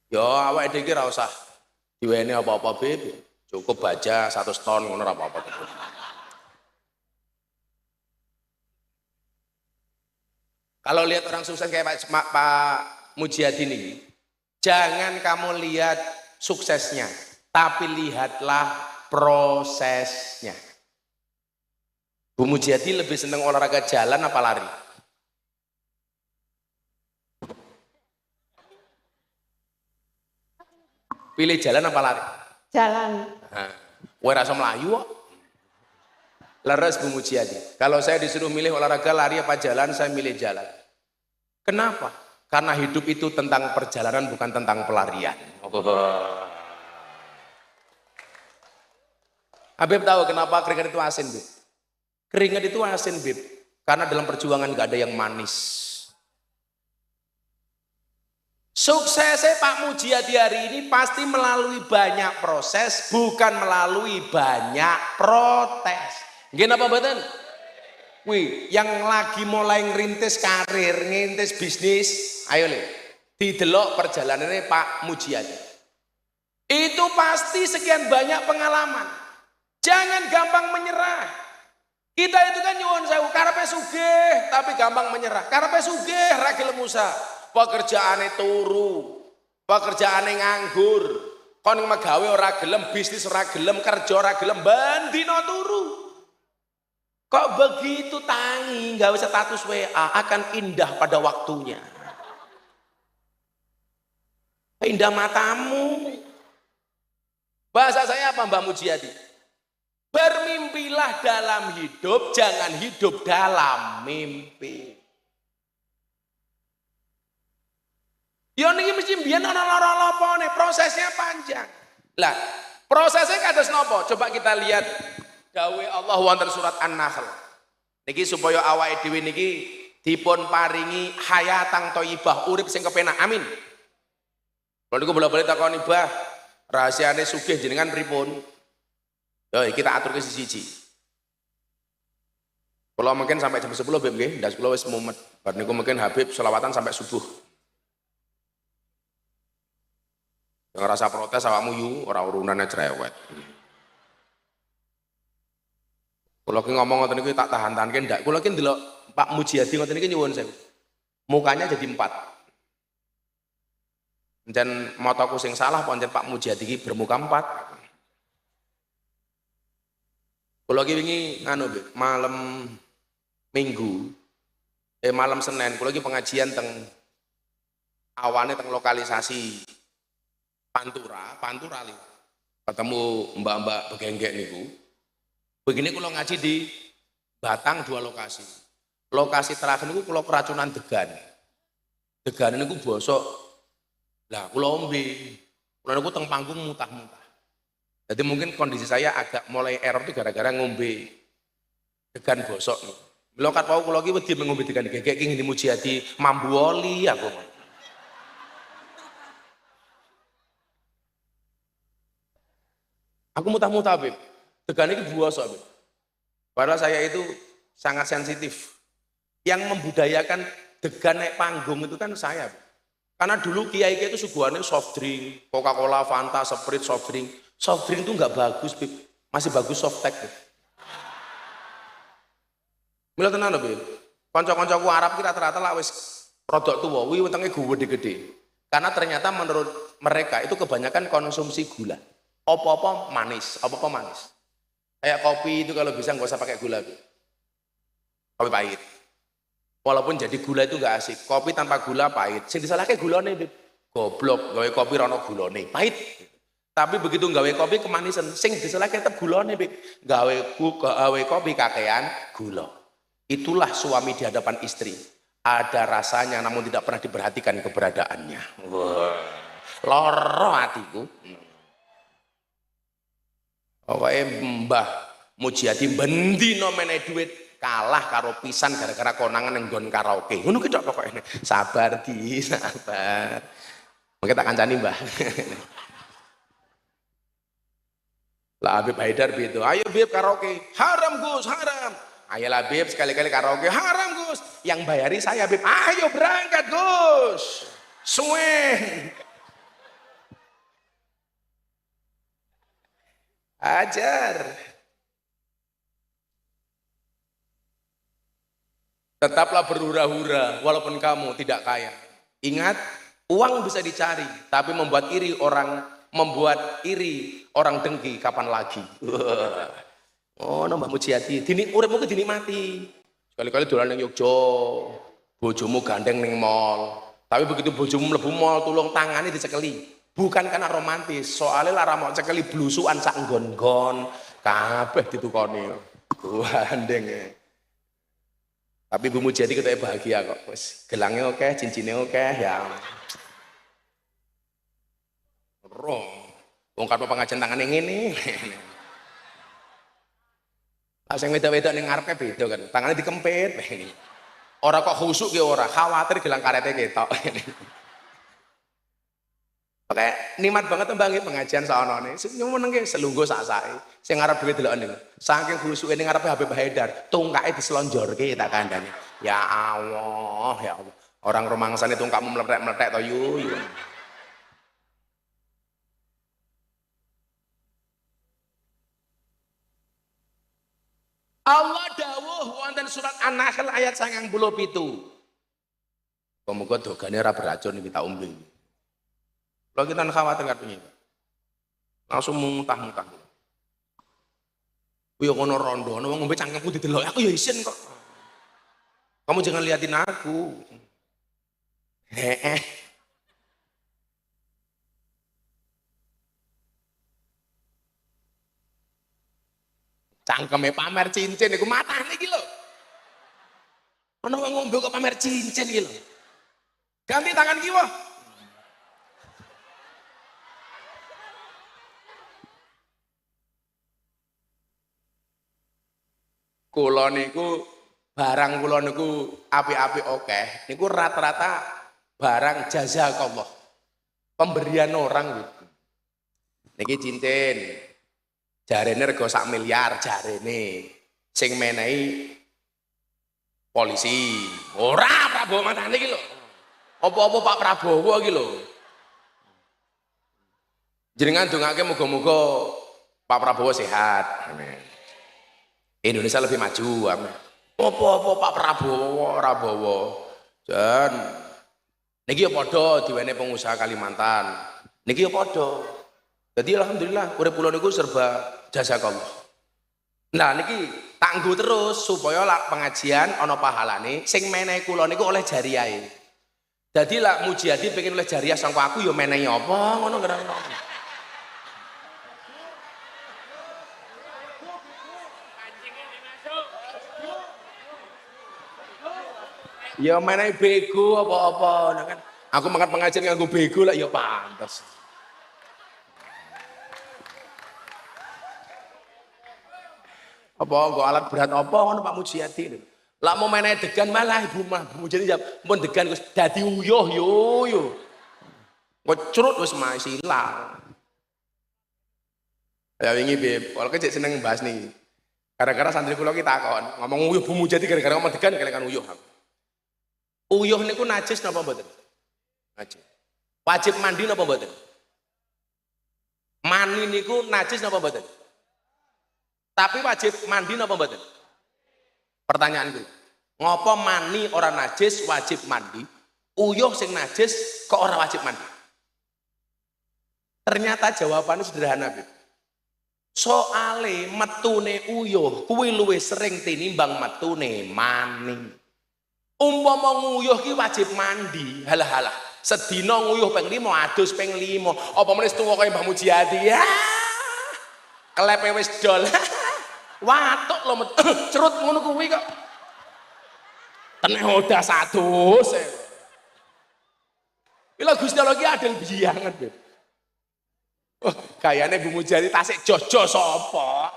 Ya awake dhewe iki ra usah diweni apa-apa, Beb. Cukup baja 100 ton ngono ra apa-apa. Kalau lihat orang sukses kayak Pak Mujiadi ini, jangan kamu lihat suksesnya, tapi lihatlah prosesnya. Bu Mujiadi lebih senang olahraga jalan apa lari? Pilih jalan apa lari? Jalan. Nah, kowe rasa melayu kok. Leres Bu Mujiadi. Kalau saya disuruh milih olahraga lari apa jalan, saya milih jalan. Kenapa? Karena hidup itu tentang perjalanan bukan tentang pelarian. Habib tahu kenapa keringat itu asin, Bib? Keringat itu asin, Bib. Karena dalam perjuangan gak ada yang manis. Suksesnya Pak Mujiadi hari ini pasti melalui banyak proses, bukan melalui banyak protes. Gini apa betul? Wih, yang lagi mulai ngerintis karir, ngerintis bisnis, ayo le, didelok perjalanannya Pak Mujiadi. Itu pasti sekian banyak pengalaman. Jangan gampang menyerah. Kita itu kan nyuwun sewu, karepe sugih tapi gampang menyerah. Karepe sugih ra gelem usah. Pekerjaane turu, pekerjaane nganggur, Kon megawe ora gelem, bisnis ora gelem, kerja ora gelem, bandino turu. Kok begitu tangi, gawe status WA akan indah pada waktunya. Indah matamu. Bahasa saya apa Mbak Mujiadi? Bermimpilah dalam hidup, jangan hidup dalam mimpi. Ya niki mesti mbiyen ana lara-lapane, prosesnya panjang. Lah, prosesnya kados napa? Coba kita lihat dawuh Allah wonten surat An-Nahl. Niki supaya awake dhewe niki dipun paringi hayatang thayyibah, urip sing kepenak. Amin. Kalau niku bola-bali takoni, "Bah, rahasiane sugih jenengan pripun?" Yo kita atur ke siji. Kalau mungkin sampai jam 10 Beb nggih, ndak 10 wis mumet. Bar niku mungkin Habib selawatan sampai subuh. Ngerasa protes awakmu yu ora urunane cerewet. Kula ki ngomong ngoten niku tak tahan-tahanke ndak. Kula ki ndelok Pak Mujiadi ngoten niki nyuwun sewu. Mukanya jadi 4. Dan motoku sing salah pancen Pak Mujiadi iki bermuka 4. Kula iki wingi nganu nggih, malam Minggu malam Senin kula iki pengajian teng awane teng lokalisasi Pantura lho. Ketemu mbak-mbak begenggek niku. Begini kula ngaji di Batang 2 lokasi. Lokasi terakhir niku kula keracunan degan. Degan niku bosok. Lah kula ombe, kula niku teng panggung mutah-mutah. Jadi mungkin kondisi saya agak mulai error itu gara-gara ngombe degan bosok. Lokat wau kula iki wedi ngombe degan gegek ki ngene Mujiadi mambu oli aku. Aku mutah-mutah, Beb. Degan iki bosok, Beb. Padahal saya itu sangat sensitif. Yang membudayakan degan naik panggung itu kan saya, Beb. Karena dulu kiai itu suguhannya soft drink, Coca-Cola, Fanta, Sprite, soft drink. Soft drink itu nggak bagus, Bib. Masih bagus soft tech, Bib. Mila tenan lho, Bib. Kanca-kancaku Arab ki rata-rata lah wis rodok tuwa, kuwi wetenge gede-gede. Karena ternyata menurut mereka itu kebanyakan konsumsi gula. Apa-apa manis, apa-apa manis. Kayak kopi itu kalau bisa nggak usah pakai gula, Bib. Kopi pahit. Walaupun jadi gula itu nggak asik. Kopi tanpa gula pahit. Sing disalahke gulane, Bib. Goblok, gawe kopi rono gulane, pahit. Tapi begitu gawe kopi kemanisan, sing disalahke tetep gulane, Bib. Gawe kopi kakean gula. Itulah suami di hadapan istri. Ada rasanya namun tidak pernah diperhatikan keberadaannya. Wah, loro hatiku. Pokoknya Mbah Mujiadi bendino meneh duit kalah karo pisan gara-gara konangan yang nggon karaoke. Ngono ki tok pokoke. Sabar di, sabar. Mungkin tak kancani, Mbah. Lah Habib Haidar gitu. Ayo Bib karaoke. Haram Gus, haram. Ayolah Bib sekali-kali karaoke. Haram Gus. Yang bayari saya Bib. Ayo berangkat Gus. Swing. Ajar. Tetaplah berhura-hura walaupun kamu tidak kaya. Ingat, uang bisa dicari, tapi membuat iri orang dengki kapan lagi. Oh, Mbak Mujiadi, uripmu ki dinikmati. Sekali-kali dolan ning Yogya, bojomu gandeng ning mall. Tapi begitu bojomu mlebu mall, tulung tangane dicekeli. Bukan karena romantis, soalnya lara mau cekeli blusukan sak nggon-nggon, kabeh ditukoni. Gandeng ya. Tapi Bu Mujiadi ketoknya bahagia kok. Wes gelangnya oke, cincinnya oke, ya. Roh, wong karep pengajian tangan yang ini. Lah sing wedok-wedok ning ngarepe beda kan. Tangannya dikempit. Ora kok khusuk ki ora, khawatir gelang karete ketok. Oke, nikmat banget Mbak nggih pengajian saonone. Sing meneng selungguh sak-sake. Sing arep duwe deloken niku. Saking khusuke ning ngarepe Habib Haidar, tungkake diselonjorke tak kandhani. Ya Allah, ya Allah. Orang rumangsane tungkakmu meletek-meletek to yu. Allah dawuh wonten surat An-Nahl ayat 97. Muga-muga dogane ora beracun iki tak ombe. Kalau kita khawatir nggak punya. Langsung muntah-muntah. Yo kono rondo, ono wong ngombe cangkemku didelok, aku ya isin kok. Kamu jangan liatin aku. Heeh. Cangkeme pamer cincin iku matane iki lho. Ono wong ngombe kok pamer cincin iki lho. Ganti tangan kiwa. Kula niku barang kula niku apik-apik akeh. Niku rata-rata barang jazakallah. Pemberian orang gitu. Niki cincin. Jarene rego 1 miliar jarene. Sing menehi polisi. Ora Prabowo matane iki lho. Apa-apa Pak Prabowo iki lho. Jenengan dongake muga-muga Pak Prabowo sehat. Amin. Indonesia lebih maju. Amin. Apa-apa Pak Prabowo. Dan niki ya padha diwene pengusaha Kalimantan. Niki ya padha. Jadi alhamdulillah urip kula niku serba jazakallah. Nah niki tangguh terus supaya lak pengajian ana pahalane sing menehi kula niku oleh jariyahe. Dadi lak Mujiadi pengen oleh jariah sangko aku ya menehi apa ngono kira-kira. Ya menehi bego apa-apa nah kan. Aku mangkat pengajian nganggo bego lah ya pantes. Apa nggo alat berat apa ngono Pak Mujiadi. Lah mau menehi degan malah ibu Mujiadi jawab, "Mun degan wis dadi uyuh yo." Kok crut wis mah silang. Ya wingi Beb, kalau kecek seneng bahas nih. Gara-gara santri kula ki takon, ngomong uyuh Bu Mujiadi gara-gara ngomong degan kelekan uyuh. Uyuh niku najis napa mboten? Najis. Wajib mandi napa mboten? Mani niku najis napa mboten? Tapi wajib mandi napa mboten? Pertanyaanku. Ngopo mani ora najis wajib mandi? Uyuh sing najis kok ora wajib mandi? Ternyata jawabannya sederhana, Beb. Soale metune uyuh kuwi luwih sering tinimbang metune mani. Umpama nguyuh ki wajib mandi, halah sedina nguyuh ping 5 adus ping 5. Apa meneh tuwa kaya Mbah Mujiadi ya. Kelepe wis dol. Watuk lho cerut ngono kuwi kok. Teneh odah sadus. Ila Gusti Allah ki adil biyanget, Beb. Oh, kayane Bu Mujiadi tasik jos-jos sapa?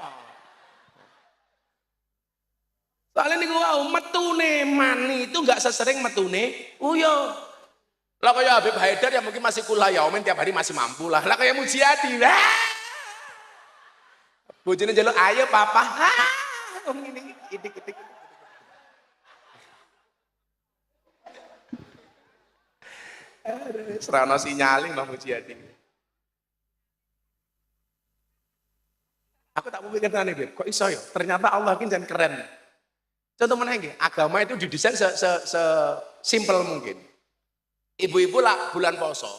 Soalnya niku wau metune mani itu enggak sesering metune uyuh. Lah kaya Habib Haidar ya mungkin masih kula yaumin tiap hari masih mampu lah. Lah kaya Mujiadi. Bojone njaluk ayo papa. Ngene idik-idik. Serana sinyaling Mbah Mujiadi. Aku tak pikir tenan Beb, kok iso ya? Ternyata Allah ki jan keren. Contoh mana nggih, agama itu didesain simpel mungkin. Ibu-ibu lah bulan poso,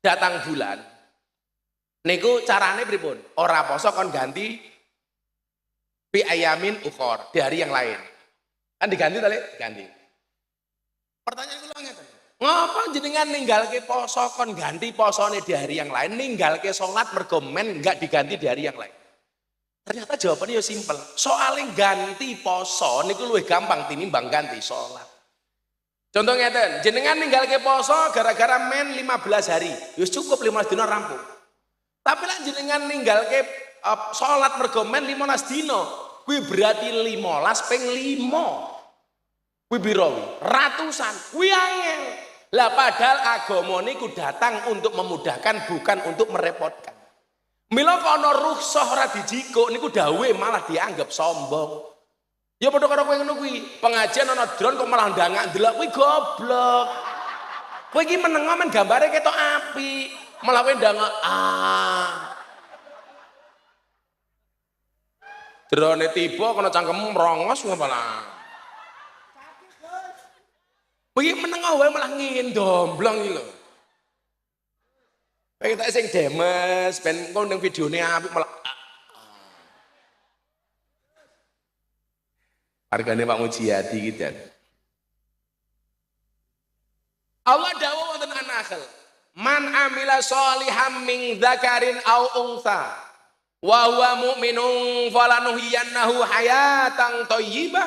datang bulan. Niku carane pripun? Ora poso kon ganti fi ayamin ukhor, di hari yang lain. Kan diganti tadi? Ganti. Pertanyaan kula ngeten. Ngapa jenengan ninggalke poso kon ganti posone di hari yang lain, ninggalke salat mergo men enggak diganti di hari yang lain? Ternyata jawabannya ya simpel. Soalnya ganti poso niku luwih gampang tinimbang ganti sholat. Contoh ngeten, jenengan ninggalke poso gara-gara men 15 hari, wis cukup 15 dina rampung. Tapi lah jenengan ninggalke sholat mergo men 15 dina, kuwi berarti 15 ping 5. Kuwi piro? Ratusan. Kuwi angel. Lah padahal agama niku datang untuk memudahkan bukan untuk merepotkan. Mila kok ana rukhsah ora dijikuk niku dawuhe malah dianggap sombong. Ya padha karo kowe ngono kuwi. Pengajian ana drone kok malah ndangak ndelok kuwi goblok. Kowe iki menengo men gambare ketok apik, malah kowe ndangak Drone tiba kena cangkemmu merongos ngapa lah. Kowe iki menengo wae malah ngendomblong iki lho. Pengen tak sing demes, ben engko ning videone apik malah. Hargane Pak Mujiadi gitu. Allah dawuh wonten An-Nahl. Man amila sholihan min dzakarin aw untha wa huwa mu'minun falanuhyiyannahu hayatan thayyibah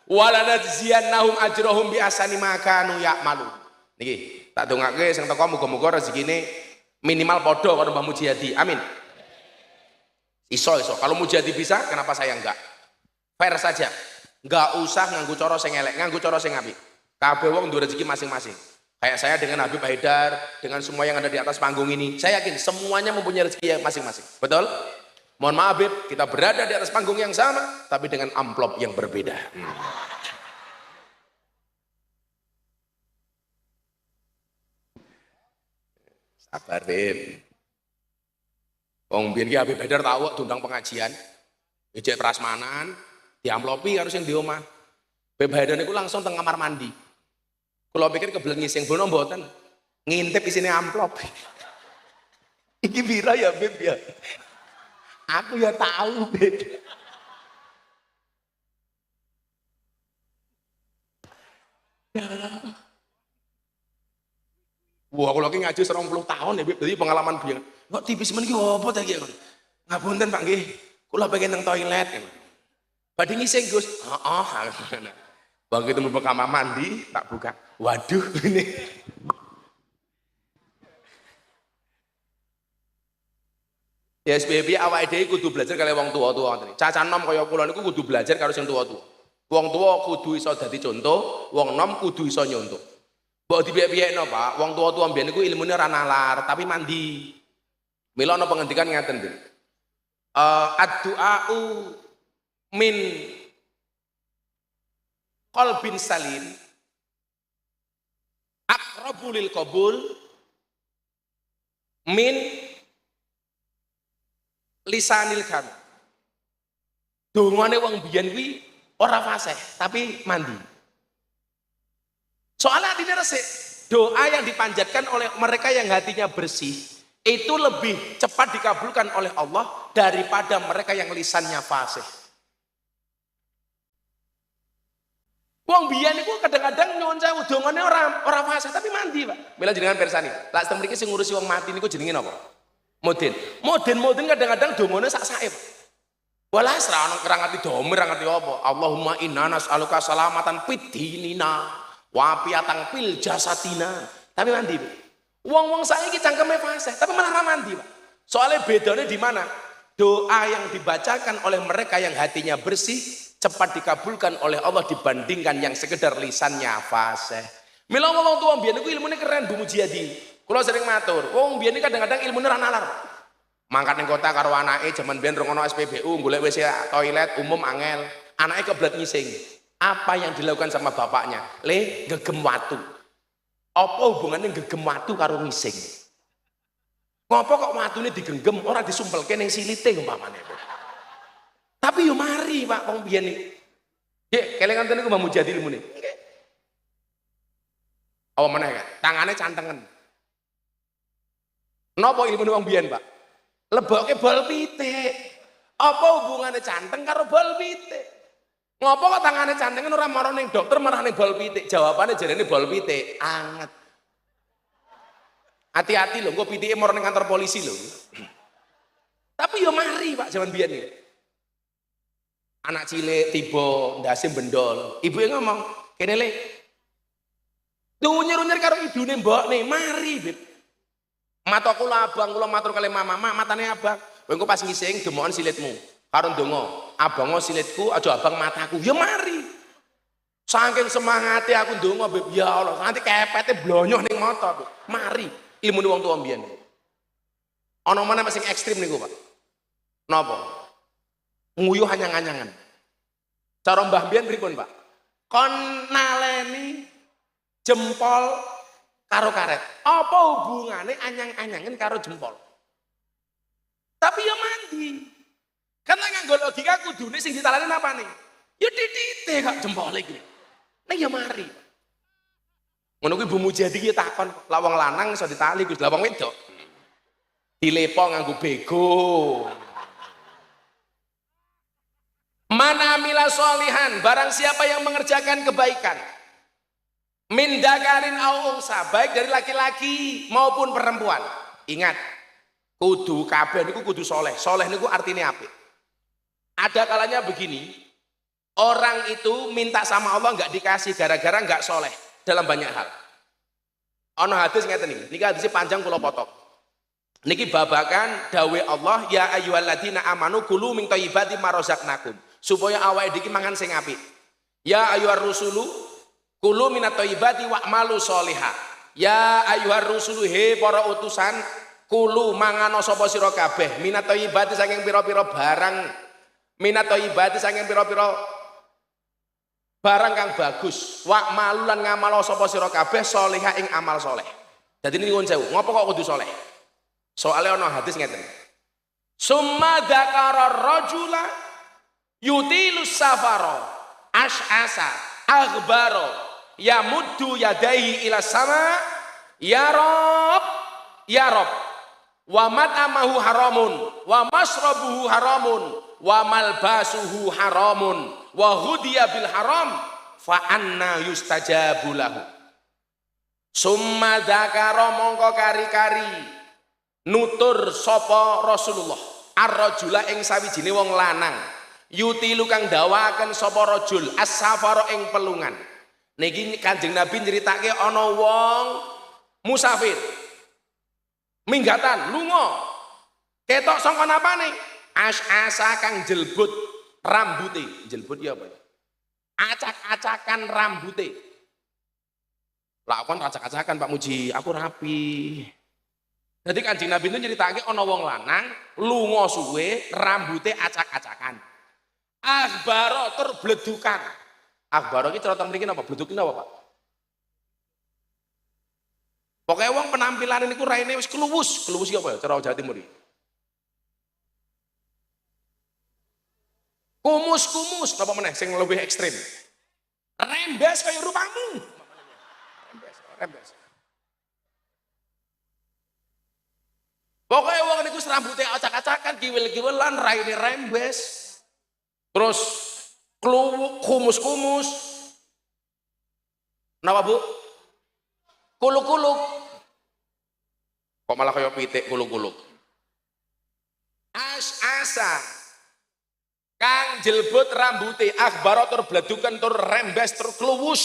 wa lanajziyannahum ajrahum bi ahsani ma kanu ya'malun. Niki tak dongake sing teko muga-muga rezekine minimal padha karo Mbah Mujiadi. Amin. Iso. Kalau Mujiadi bisa, kenapa saya enggak? Fair saja. Enggak usah nganggo cara sing elek, nganggo cara sing apik. Kabeh wong duwe rezeki masing-masing. Kayak saya dengan Habib Haidar, dengan semua yang ada di atas panggung ini, saya yakin semuanya mempunyai rezeki yang masing-masing. Betul? Mohon maaf Habib, kita berada di atas panggung yang sama, tapi dengan amplop yang berbeda. Sabar Habib. Wong biyen ki Habib Haidar tahu diundang pengajian, ijek prasmanan, diamplopi harus yang di omah. Habib Haidar niku langsung teng kamar mandi. Kalau pikir kebelengi sing bono mboten ngintip isine amplop. Iki pira ya Beb ya? Aku ya tahu Beb. Ya. Wah, kalau ngaji 20 tahun ya Beb, jadi pengalaman biyen. Kok tipis men iki opo ta iki? Ngapunten Pak nggih. Kula pengen nang toilet. Badhe ngising Gus. Heeh. Begitu mlebu kamar mandi, tak buka. Waduh, ini. Ya SBB awake dhewe kudu belajar kali wong tuwa-tuwa ngoten. Cacah nom kaya kula niku kudu belajar karo sing tuwa-tuwa. Wong tuwa kudu iso dadi contoh, wong nom kudu iso nyontoh. Mbok dipiyek-piyekno, Pak. Wong tuwa-tuwa mbiyen niku ilmune ora nalar, tapi mandi. Mila ana pengendikan ngaten, Bro. Ad-du'a'u min qalbin salim aqrabu lil qabul min lisanil kam. Dongane wong biyen kuwi ora fasih tapi mandi. Soalnya artinya resik. Doa yang dipanjatkan oleh mereka yang hatinya bersih itu lebih cepat dikabulkan oleh Allah daripada mereka yang lisannya fasih. Wong biyen niku kadang-kadang nyuwun sewu dongane ora fasih tapi mandi, Pak. Mila jenengan persani. Lah seteng mriki sing ngurusi wong mati niku jenenge napa? Mudin. Mudin kadang-kadang dongane sak-sake, Pak. Walas ra ono ngerangati domir, ngerti apa? Allahumma inna nas'aluka salamatan fid dinina wa afiatan fil jasadina. Tapi mandi, Pak. Wong-wong saiki cangkeme fasih tapi malah ra mandi, Pak. Soalnya bedanya di mana? Doa yang dibacakan oleh mereka yang hatinya bersih cepat dikabulkan oleh Allah dibandingkan yang sekedar lisannya fasih. Mila wong tua mbiyen niku ilmune keren Bu Mujiadi. Kula sering matur, wong mbiyen kadang-kadang ilmune ra nalar. Mangkat ning kota karo anake jaman mbiyen rong ono SPBU, golek WC toilet umum angel. Anake keblet ngising. Apa yang dilakukan sama bapaknya? Gegem watu. Apa hubungannya gegem watu karo ngising? Ngopo kok watune digenggem ora disumpelke ning silite umpamane. Tapi yo mari Pak wong biyen iki. Nggih, kelingan niku Mbah Mujiadi ilmune. Nggih. Apa meneh kan? Tangane cantengen. Napa ilmune wong biyen, Pak? Lebokke bol pitik. Apa hubungane canteng karo bol pitik? Ngopo kok tangane cantengen ora marang ning dokter marah ning bol pitik? Jawabane jarene bol pitik anget. Hati-hati lho, engko pitike marang ning kantor polisi lho. Tapi yo mari Pak jaman biyen iki. Anak cilik tiba ndase bendol. Ibuke ngomong, "Kene Le." Dunyer-unyer karo ibune mbokne, "Mari, Beb." Mata kula abang, kula matur kali mama, "Mak, matane abang. Kowe engko pas ngising demokan silitmu." Karo ndonga, "Abango silitku, aja abang mataku." Ya mari. Saking semangate aku ndonga, Beb. Ya Allah, nanti kepete blonyoh ning mata, Beb. Mari. Ilmune wong tuwa mbiyen. Ana meneh sing ekstrim niku, Pak. Napa? Nguyuh anyang-anyangan. Cara Mbah Mbiyen pripun, Pak? Kon naleni jempol karo karet. Apa hubungane anyang-anyangan karo jempol? Tapi ya mandi. Karena nganggo logika kudune sing ditalani napane? Ya titite kok jempol iki. Nah ya mari. Ngono kuwi Bu Mujiadi ki takon, lah wong lanang iso ditali Gus, lah wong wedok. Dilepo nganggo bego. Mana amila sholihan, barang siapa yang mengerjakan kebaikan. Min dakarin au unsa, baik dari laki-laki maupun perempuan. Ingat, kudu kabeh niku kudu soleh. Soleh niku artinya apik. Ada kalanya begini, orang itu minta sama Allah nggak dikasih gara-gara nggak soleh dalam banyak hal. Ono hadis ngeten niki, niki hadisnya panjang kula potong. Niki babakan dawe Allah, ya ayyuhalladzina amanu kulu min thayyibati ma razaqnakum, supaya awake dhewe mangan sing apik. Ya ayyuhar rusulu kulu minat thayyibati wa'malu sholihah. Ya ayyuhar rusulu, he para utusan, kulu mangano sapa sira kabeh minat thayyibati saking pira-pira barang, minat thayyibati saking pira-pira barang kang bagus, wa'malu lan ngamal sapa sira kabeh sholihah ing amal soleh. Dadi nyuwun sewu, ngopo kok kudu soleh? Soalnya ono hadis ngeten. Summa dzakara rajula yutilus safara ash'asa aghbaro yamuddu yadaihi ila sama ya rob ya rob wa mat'amahu haramun wa masrabuhu haramun wa malbasuhu haramun wa hudiya bil haram fa anna yustajabu lahu. Summa dzakara mongko kari-kari nutur sapa Rasulullah ar-rajula ing sawijine wong lanang yutilu kang dawaken sapa rajul as-safara ing pelungan. Niki Kanjeng Nabi nyeritake ana wong musafir minggatan lunga ketok sangka napane as-asa kang jelbut rambute. Jelbut ya apa ya? Acak-acakan rambute. Lah kon acak-acakan Pak Muji, aku rapi. Jadi Kanjeng Nabi itu nyeritake ana wong lanang lunga suwe rambute acak-acakan. Akhbaro tur bledukan. Akhbaro iki cara mriki napa bledukin apa, Pak? Pokoknya wong penampilan niku raine wis kluwus. Kluwus iki apa ya cara Jawa Timur iki? Kumus-kumus napa meneh sing lebih ekstrim. Rembes kaya rupamu. Rembes. Pokoknya wong niku rambutnya acak-acakan, kiwil-kiwilan, raine rembes. Terus kumus-kumus. Napa Bu? Kuluk-kuluk. Kok malah kaya pitik kuluk-kuluk. As-asa kang jelbut rambute, akhbaro tur bleduken tur rembes tur kluwus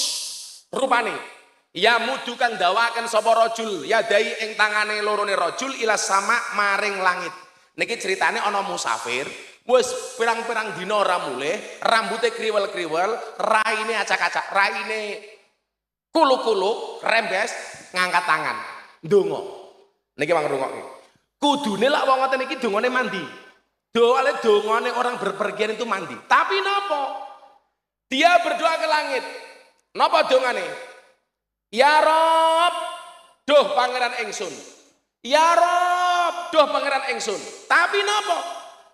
rupane. Ya mudu kang dawaken sapa rajul ya dai ing tangane lorone rajul ila sama maring langit. Niki ceritane ana musafir wis pirang-pirang dina ora mulih, rambute kriwel-kriwel, raine acak-acak, raine kuluk-kuluk, rembes, ngangkat tangan ndonga. Niki mangrungokke. Kudune lak wong ngoten iki dongane mandi. Doale dongane orang berpergian itu mandi. Tapi napa? Dia berdoa ke langit. Napa dongane? Ya Rob, duh pangeran ingsun. Ya Rob, duh pangeran ingsun. Tapi napa?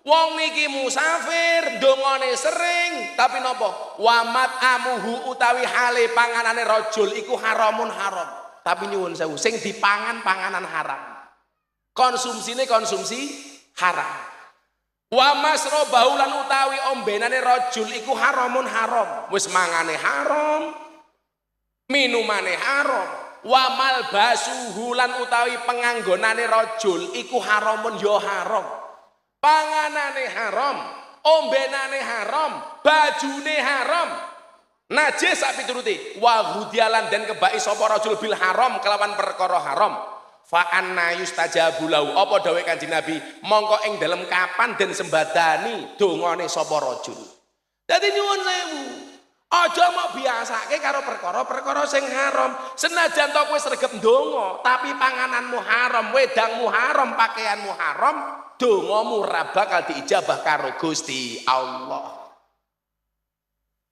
Wong niki musafir, dongane sering, tapi napa? Wamat amuhu utawi hale panganane rajul iku haramun haram. Tapi nyuwun sewu, sing dipangan panganan haram. Konsumsine konsumsi haram. Wa masrobahu lan utawi ombenane rajul iku haramun haram. Wis mangane haram. Minumane haram, wa malbasuhu lan utawi penganggonane rajul iku haramun ya haram. Panganane haram, ombenane haram, bajune haram. Najis sak pituruti, wa hudialan dan kebaki sapa rajul bil haram kelawan perkara haram. Fa anna yustajabu lahu. Apa dawuh Kanjeng Nabi? Mongko ing dalem kapan den sembadani dongane sapa rajul. Dadi nyuwun sewu. Aja mau biasake karo perkara-perkara sing haram. Senajan to kowe sregep ndonga, tapi pangananmu haram, wedangmu haram, pakaianmu haram, dongamu ora bakal diijabah karo Gusti Allah.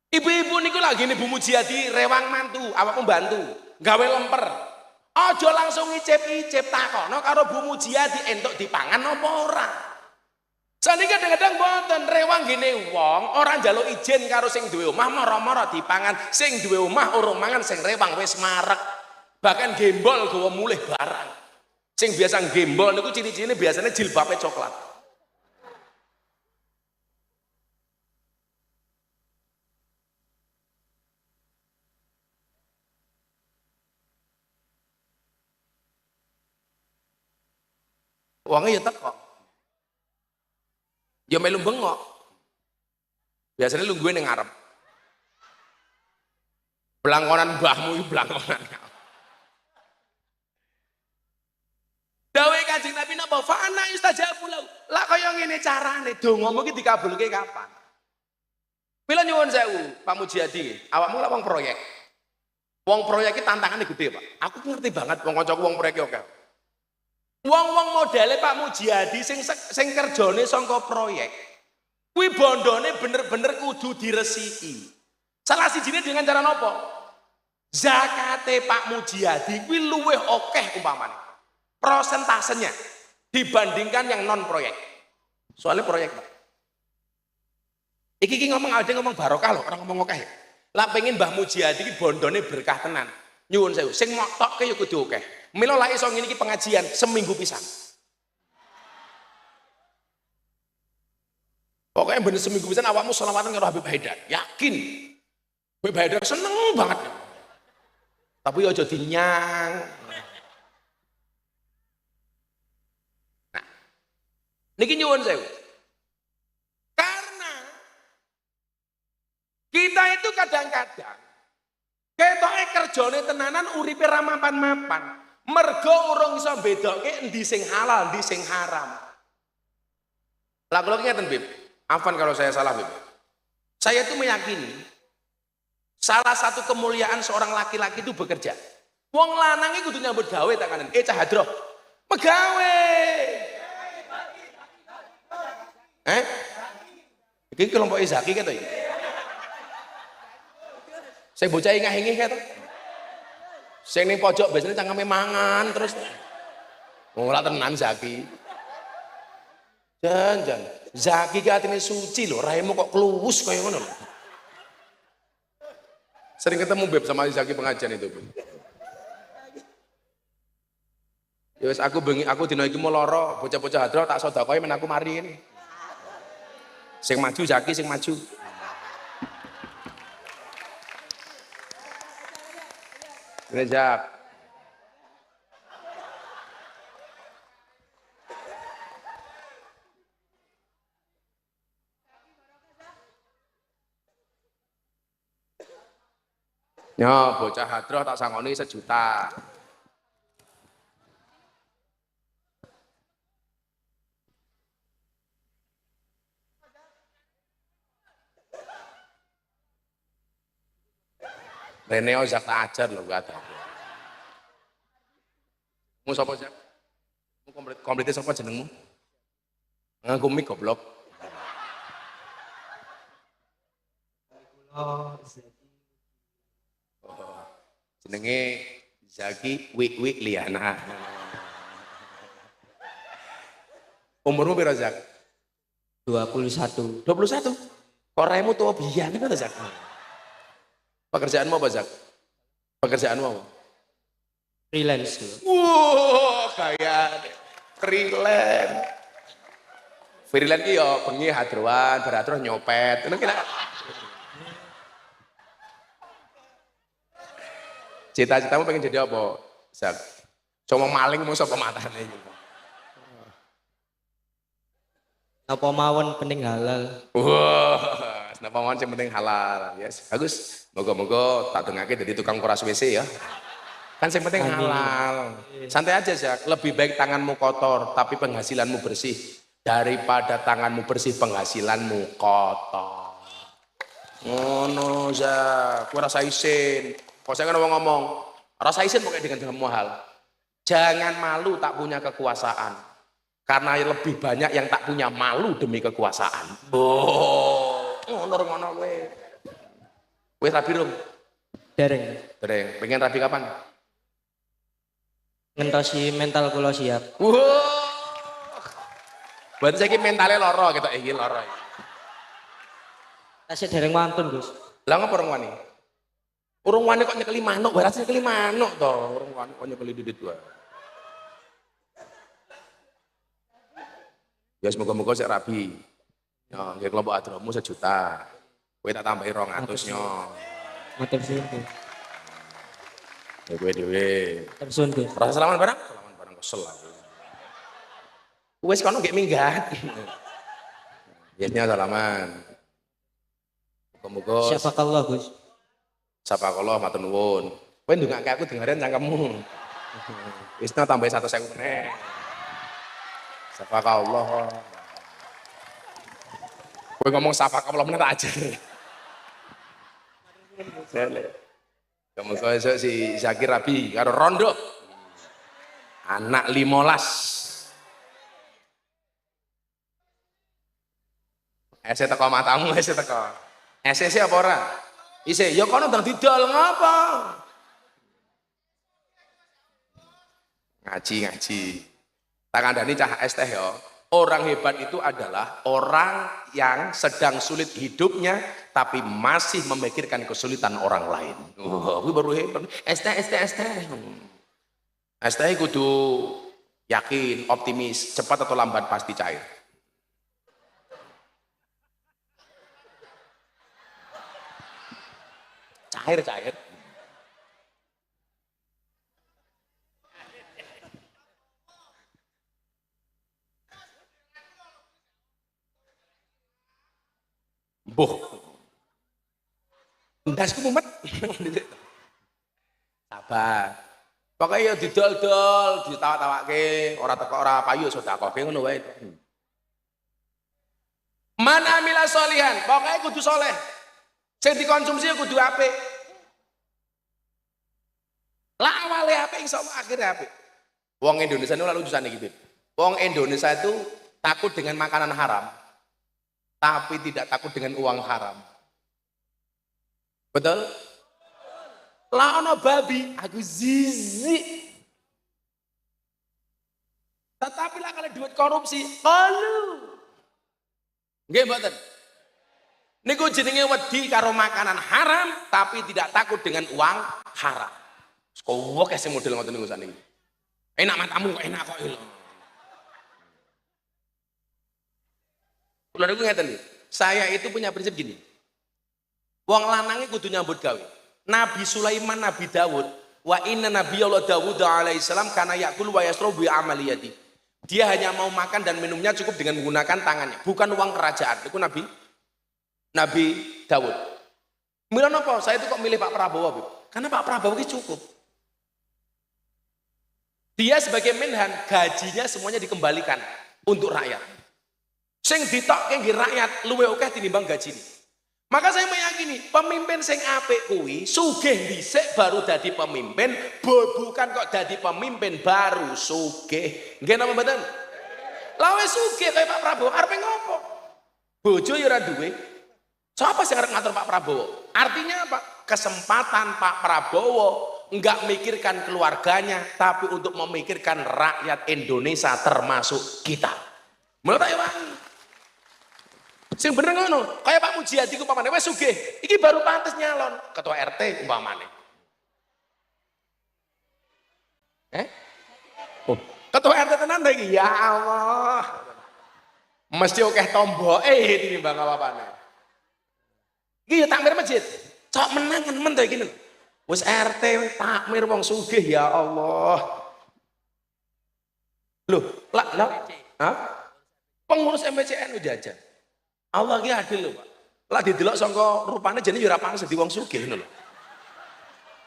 Ibu-ibu niku lagi Bu Mujiadi rewang mantu, awakmu bantu, gawe lemper. Aja langsung icip-icip takono karo Bu Mujiadi entuk dipangan apa ora. Saniki kadang-kadang mboten rewang gene wong ora njaluk izin karo sing duwe omah mara-mara dipangan, sing duwe omah urung mangan sing rewang wis marek. Bahkan gembol gawa mulih barang. Sing biasa gembol niku ciri-cirine biasanya jilbabe coklat. Wonge ya teko. Ya melu bengok. Biasanya lu gue ning ngarep. Blangkonan mbahmu iki blangkonan. Dawe Kanjeng Nabi napa? Fa ana yustajabu lahu. Lah kaya ngene carane dongamu iki dikabulke kapan? Mila nyuwun sewu, Pak Mujiadi, awakmu lah wong proyek. Wong proyek iki tantangannya gede, Pak. Aku ngerti banget wong kancaku wong proyek oke. Wong-wong modele Pak Mujiadi sing kerjane saka proyek. Kuwi bondone bener-bener kudu diresiki. Salah sijine dengan cara napa? Zakate Pak Mujiadi kuwi luwih akeh umpamane. Prosentasenya dibandingkan yang non proyek. Soalnya proyek, Pak. Iki ngomong ada ngomong barokah loh, orang ngomong akeh. Lah pengen Mbah Mujiadi iki bondone berkah tenan. Nyuwun sewu, sing motokke ya kudu akeh. Mila lak iso ngene iki pengajian seminggu pisan. Pokoknya bener seminggu pisan awakmu selawatan karo Habib Haidar. Yakin. Habib Haidar seneng banget. Tapi aja dinyang. Nah. Niki nyuwun sewu. Karena kita itu kadang-kadang ketoke kerjane tenanan uripe ra mapan-mapan. Mergo urung iso bedoke endi sing halal, endi sing haram. Lah kula ngeten, Bib. Afwan kalau saya salah, Bib. Saya itu meyakini salah satu kemuliaan seorang laki-laki itu bekerja. Wong lanang iki kudu nyambut gawe tak kanen. Cah Hadroh. Pegawe. Iki kelompok Zaki keto iki. Saya bocah ingah-ingih keto. Sing ning pojok biasanya cangkeme mangan terus. Ora tenan Zaki. Jan. Zaki ki atine suci lho, raimu kok kluwus kaya ngono lho. Sering ketemu Beb sama Zaki pengajian itu, Beb. Ya wis aku dina iki mau lara, bocah-bocah hadroh tak sedekahi men aku mari ini. Sing maju Zaki sing maju. Rejak. Ya, bocah hadroh tak sangoni 1 juta. Rene ojak tak ajar lho gak ada. Mu sapa Jak? Mu komplite sapa jenengmu? Nganggo mic goblok. Oh, jenenge Zaki Wik Liana. Umurmu piro Jak? 21. 21. Kok raimu tuwa biyen to Jak? Pekerjaanmu apa, Zak? Pekerjaanmu apa? Freelance. Wow, kayak freelance. Freelance ki yo bengi hadroan, beradroh nyopet. Ngono kira. Cita-citamu pengen jadi apa, Zak? Cuma maling mau sapa matane iki. Apa mawon penting halal. Wah, napa mawon sing penting halal. Yes, bagus. Moga-moga tak dengake jadi tukang kuras WC ya. Kan yang penting halal. Santai aja Zak, lebih baik tanganmu kotor tapi penghasilanmu bersih daripada tanganmu bersih penghasilanmu kotor. Ngono Zak, kowe rasa isin. Kok saya kan ngomong, rasa isin pokoknya dengan mahal. Jangan malu tak punya kekuasaan. Karena lebih banyak yang tak punya malu demi kekuasaan. Oh, ngono kowe. Wis rabi rum? Dereng. Pengen rabi kapan? Ngentosi mental kula siap. Wah. Berarti saiki mentale lara ketok iki lara. Tasih dereng wantun, Gus. Lah ngapa urung wani? Urung wani kok nyekeli manuk, baras nyekeli manuk to. Urung wani kok nyekeli didit wae. Ya semoga-moga sik rabi. Ya, nggih kelompok adromu 1 juta. Kowe tak tambahi 200 nyo. Matur suwun Gus. Ya kowe dhewe. Matur suwun Gus. Rasa salaman barang? Salaman barang kesel aku. Wis kono nggih minggat. Biasanya salaman. Muga-muga Syafakallah Gus. sapa Allah matur nuwun. Kowe ndongake aku dengaren cangkemmu. Wis tambahi 100.000 meneh. Sapa Allah. Kowe ngomong sapa Allah meneh tak ajar. Kamu esuk si Zakir Rabi karo Rondo. Anak 15. Ese teko matamu, ese teko. Ese apa ora? Ise, ya kono ndang didol ngapa? Ngaji. Tak kandhani cah es teh ya. Orang hebat itu adalah orang yang sedang sulit hidupnya tapi masih memikirkan kesulitan orang lain. Wah, kuwi baru hebat. Es teh. Es teh kudu yakin, optimis, cepat atau lambat pasti cair. Cair. Boh. Ndasku mumet. Sabar. Pokoknya ya didol-dol, ditawa-tawake, ora teko ora payu sedekahke ngono wae. Man amila sholihan, pokoknya kudu soleh. Sing dikonsumsi kudu apik. Lah awale apik insyaallah akhire apik. Wong Indonesia itu lalu jusan iki, wong Indonesia itu takut dengan makanan haram, tapi tidak takut dengan uang haram. Betul? Lah ono babi, aku zizi. Tetapi lah kalau duit korupsi, kalu. Nggih mboten. Niku jenenge wedi karo makanan haram tapi tidak takut dengan uang haram. Kowe kese model ngoten niku sakniki. Enak matamu kok enak kok lho. Kula niku ngeten iki. Saya itu punya prinsip gini. Wong lanange kudu nyambut gawe. Nabi Sulaiman, Nabi Dawud, wa inna nabiyallah Dawud alaihissalam kana yakul wa yasrabu bi amaliyati. Dia hanya mau makan dan minumnya cukup dengan menggunakan tangannya, bukan uang kerajaan. Itu Nabi Dawud. Milih apa? Saya itu kok milih Pak Prabowo, Bu? Karena Pak Prabowo ini cukup. Dia sebagai menhan, gajinya semuanya dikembalikan untuk rakyat. Sing ditokke nggih rakyat luwih akeh tinimbang gajine. Maka saya meyakini pemimpin sing apik kuwi sugih dhisik baru dadi pemimpin, bukan kok dadi pemimpin baru sugih. Nggih napa mboten? Lah wis sugih kaya Pak Prabowo arepe ngopo? Bojo ya ora duwe. Siapa sing arep ngatur Pak Prabowo? Artinya apa? Kesempatan Pak Prabowo enggak mikirkan keluarganya tapi untuk memikirkan rakyat Indonesia termasuk kita. Menurut saya wangi. Sing bener ngono, kaya Pak Mujiadi ku umpamane wis sugih, iki baru pantes nyalon ketua RT umpamane. Oh, ketua RT tenan ta iki? Ya Allah. Mesti akeh tomboke tinimbang apa-apane. Iki ya takmir masjid. Cok menang men ta iki. Wis RT takmir wong sugih ya Allah. Loh, lah. Hah? Pengurus MPCN jajan. Allah ki adil lho, Pak. Lah didelok sangka rupane jane ya ora pantes dadi wong sugih ngono lho.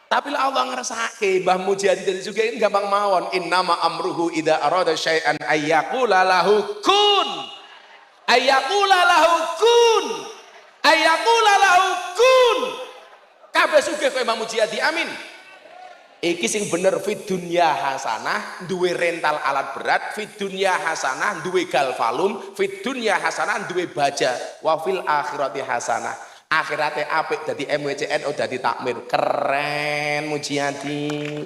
Tapi lah Allah ngrasake Mbah Mujadi dadi sugih gampang mawon. Innama amruhu idza arada syai'an ayyaqula lahu kun. Ayyaqula lahu kun. Ayyaqula lahu kun. Kabeh sugih kaya Mbah Mujadi. Amin. Iki sing bener fit dunya hasanah, duwe rental alat berat, fit dunya hasanah, duwe galvalum, fit dunya hasanah, duwe baja, wa fil akhirati hasanah. Akhirate apik dadi MWCN dadi takmir. Keren Mujiadi.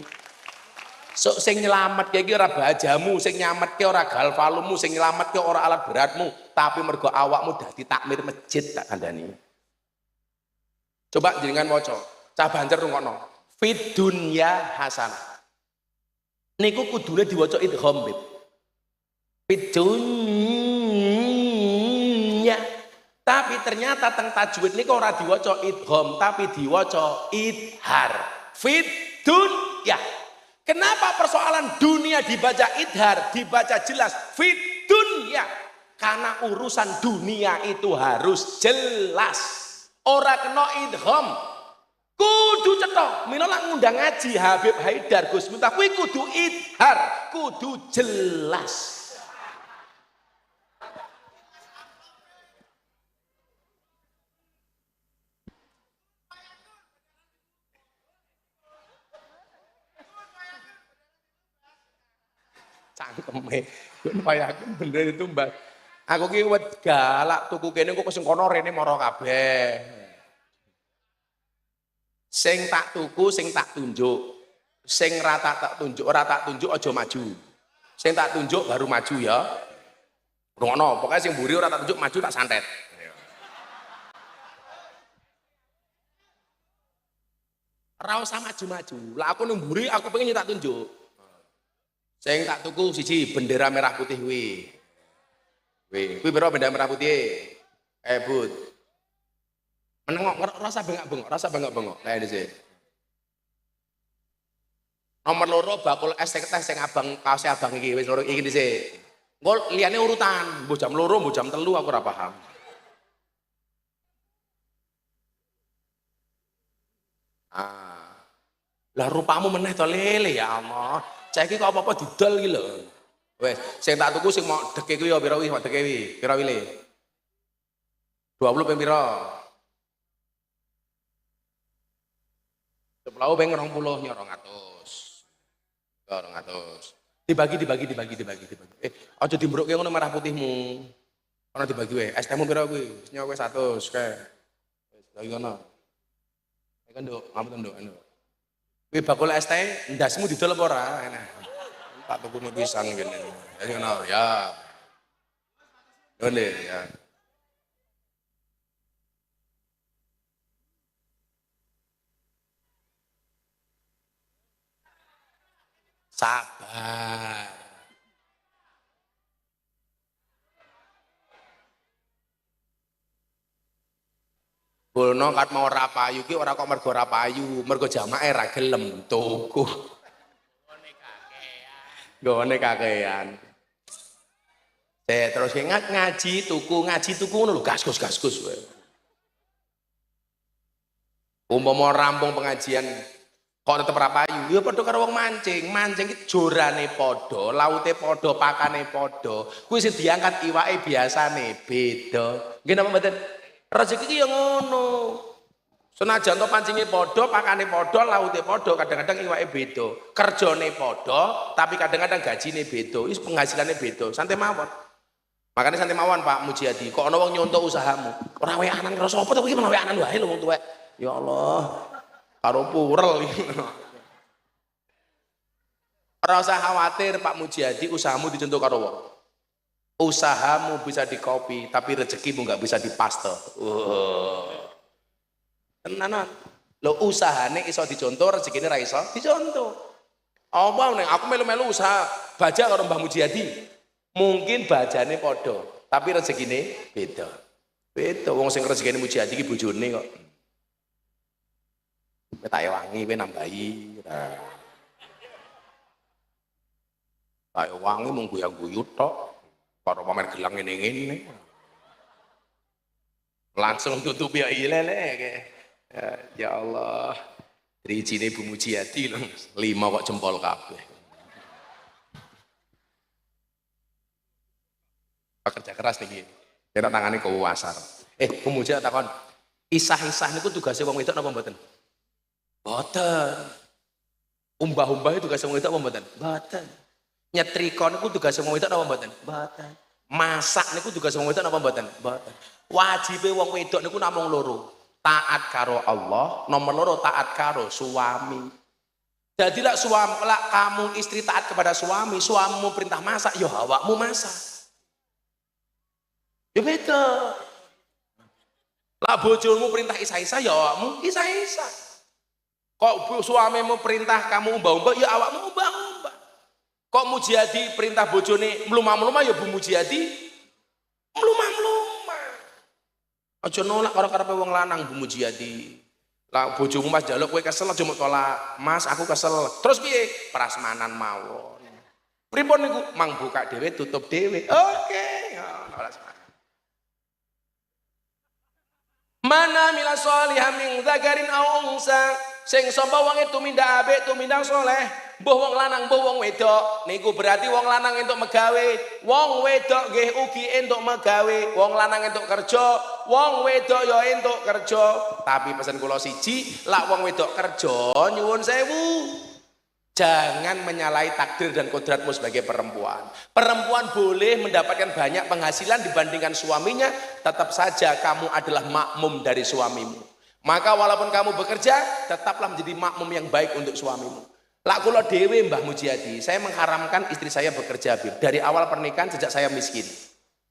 Sok sing nyelametke iki ora bajamu, sing nyametke ora galvalummu, sing nyelametke ora alat beratmu, tapi mergo awakmu dadi takmir masjid tak kandhani. Coba jenengan maca, cah banter rungokno. Fit dunya hasanah. Niku kudune diwaca idgham, Bib. Fit dunya Tapi ternyata teng tajwid niku ora diwaca idgham tapi diwaca idhar. Fit dunya. Kenapa persoalan dunia dibaca idhar, dibaca jelas fit dunya? Karena urusan dunia itu harus jelas. Ora kena idgham. Kudu cetok. Mila lak ngundang ngaji Habib Haidar Gus Miftah kuwi kudu idhar, kudu jelas. Cangkeme ben payaku bener itu Mbak. Aku ki wet galak tuku kene kok sing kono rene mara kabeh. Sing tak tuku sing tak tunjuk. Sing rata tak tunjuk, ora tak tunjuk aja maju. Sing tak tunjuk baru maju ya. Ngono, pokoknya sing mburi ora tak tunjuk maju tak santet. Ora usah maju-maju. Lah aku nang mburi aku pengen tak tunjuk. Sing tak tuku siji bendera merah putih kuwi. Kuwi pira bendera merah putih? But. Menengok rasa bengak-bengok, rasa bengak-bengok. Kayak dhisik. Nomor loro bakul es teh sing abang kaos abang iki wis loro iki dhisik. Engko liyane urutan, mbok jam 2, mbok jam 3 aku ora paham. Lah rupamu meneh to lele ya Allah. Saiki kok apa-apa didol iki lho. Wes, sing tak tuku sing mau deke kuwi ya pira kuwi, deke kuwi. Pira wile? 20 ping pira? Seplau ping 20 nya 200. Ya 200. Dibagi. Aja dimbrokke ngono merah putihmu. Ana dibagi wae. Es tehmu pira kuwi? Wis nyawa 100 kae. Wis bagi ngono. Iki nduk, ngapunten nduk. Kuwi bakul es teh ndasmu didol apa ora? Tak tuku pisan kene. Jadi ngono ya. Ngene ya. Sabar. Bono kat mau rapayu ki ora kok mergo rapayu, mergo jamae ra gelem tuku. Gone kakean. Terus ngaji tuku ngono lho gaskus kowe. Umpama rampung pengajian kok tetep rapayu, ya padha karo wong mancing. Mancing ki jorane padha, laute padha, pakane padha. Kuwi sing diangkat iwake biasane beda. Nggih napa mboten? Rezeki ki ya ngono. Senajan to pancinge padha, pakane padha, laute padha, kadang-kadang iwake beda. Kerjane padha, tapi kadang-kadang gajine beda. Wis penghasilane beda. Santai mawon. Makane santai mawon Pak Mujiadi. Kok ana wong nyontok usahamu. Ora weanan karo sapa to iki malah weanan wae lho wong tuwek. Ya Allah. Karo purel iki. Ora usah khawatir Pak Mujiadi usahamu dicontoh karo wong. Usahamu bisa dikopi, tapi rezekimu nggak bisa dipaste. Tenanan. Lo usahane iso dicontoh, rezekine ra iso dicontoh. Apa ning aku melu-melu usaha baja karo Mbah Mujiadi. Mungkin bajane padha, tapi rezekine beda. Beda wong sing rezekine Mujiadi iki bojone kok. Tak wangi kowe nambahi. Tak wangi mung guyang-guyu tok. Karo pamer gelang ngene-ngene. Langsung tutup ya lele. Ya Allah. Drijine Bu Mujiadi lho, 5 kok jempol kabeh. Kerja keras niki. Kira tangane kewasar. Bu Mujiadi takon, isah-isah niku tugase wong wedok napa mboten? Mboten. Umbah-umbah itu tugas wong wedok apa mboten? Mboten. Nyetrika niku tugas wong wedok napa mboten? Mboten. Masak niku tugas wong wedok napa mboten? Mboten. Wajibe wong wedok niku namung loro. Taat karo Allah, nomor loro taat karo suami. Jadi lah suami, lah kamu istri taat kepada suami, suamimu perintah masak, ya awakmu masak. Ya beda. Lah bojomu perintah isa-isa, ya awakmu isa-isa. Kok suamimu perintah kamu umbah-umbah, ya awakmu umbah-umbah. Kok Mujiadi perintah bojone mlumah-mlumah, ya Bu Mujiadi mlumah-mlumah. Aja nolak karo karepe wong lanang Bu Mujiati. Lah bojomu Mas njaluk kowe kesel aja mok tolak. Mas aku kesel. Terus piye? Prasmanan mawon. Pripun niku? Mang buka dhewe tutup dhewe. Oke. Mana mila sholihah min dzakarin aw unsa, sing sapa wong tumindak apik tumindak saleh, mbuh wong lanang mbuh wong wedok, niku berarti wong lanang entuk megawe, wong wedok nggih ugi entuk megawe, wong lanang entuk kerja, wong wedok ya entuk kerja. Tapi pesen kula siji, lak wong wedok kerja nyuwun sewu. Jangan menyalahi takdir dan kodratmu sebagai perempuan. Perempuan boleh mendapatkan banyak penghasilan dibandingkan suaminya, tetap saja kamu adalah makmum dari suamimu. Maka walaupun kamu bekerja, tetaplah menjadi makmum yang baik untuk suamimu. Lak kula dhewe Mbah Mujiati, saya mengharamkan istri saya bekerja dari awal pernikahan sejak saya miskin.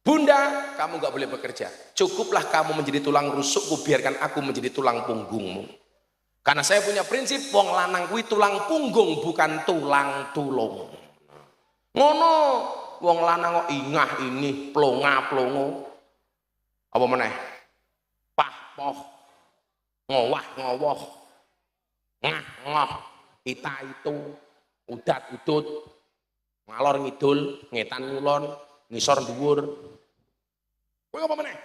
Bunda, kamu gak boleh bekerja. Cukuplah kamu menjadi tulang rusukku, biarkan aku menjadi tulang punggungmu. Karena saya punya prinsip wong lanang kuwi tulang punggung bukan tulang tulung. Ngono, wong lanang kok ingah ini plonga-plongo. Apa meneh? Pah-poh. Ngowah-ngowoh. Ngah-ngoh. Ita itu, udat-udut. Ngalor ngidul, ngetan ngulon, ngisor dhuwur. Kowe apa meneh?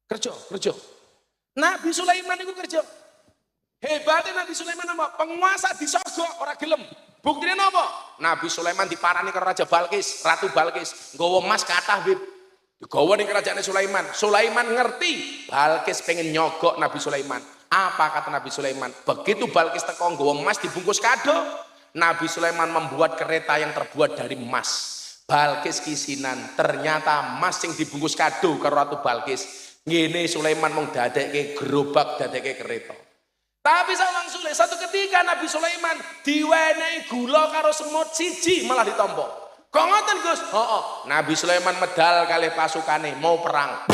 Kerja. Nabi Sulaiman itu kerja. Hebatnya Nabi Sulaiman apa? Penguasa disogok orang gelem. Buktinya apa? Nabi Sulaiman diparani ke Raja Balkis, Ratu Balkis. Nggawa emas kathah Bib. Digawa ning kerajaane Sulaiman. Sulaiman ngerti Balkis pengen nyogok Nabi Sulaiman. Apa kata Nabi Sulaiman? Begitu Balkis teko nggawa emas dibungkus kado, Nabi Sulaiman membuat kereta yang terbuat dari emas. Balkis kisinan, ternyata emas yang dibungkus kado karo Ratu Balkis. Ngene Sulaiman mung dadekke gerobak, dadekke kereta. Tapi sawang Sule, satu ketika Nabi Sulaiman diwenehi gula karo semut siji malah ditampa. Kok ngoten Gus? Heeh. Nabi Sulaiman medal kalih pasukane mau perang.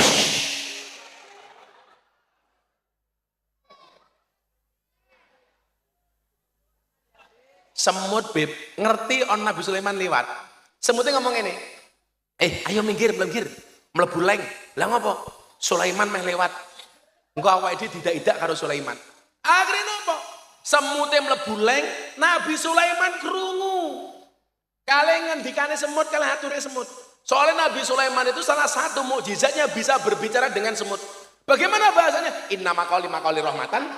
Semut Beb, ngerti on Nabi Sulaiman liwat. Semutnya ngomong ini, ayo minggir, mlebu leng. Lah ngopo? Sulaiman meh lewat. Engko awake dhewe didak-idak karo Sulaiman. Akhire napa? Semute mlebu leng, Nabi Sulaiman krungu. Kalih ngendikane semut, kalih ature semut. Soalnya Nabi Sulaiman itu salah satu mukjizatnya bisa berbicara dengan semut. Bagaimana bahasanya? Inna maqali rahmatan.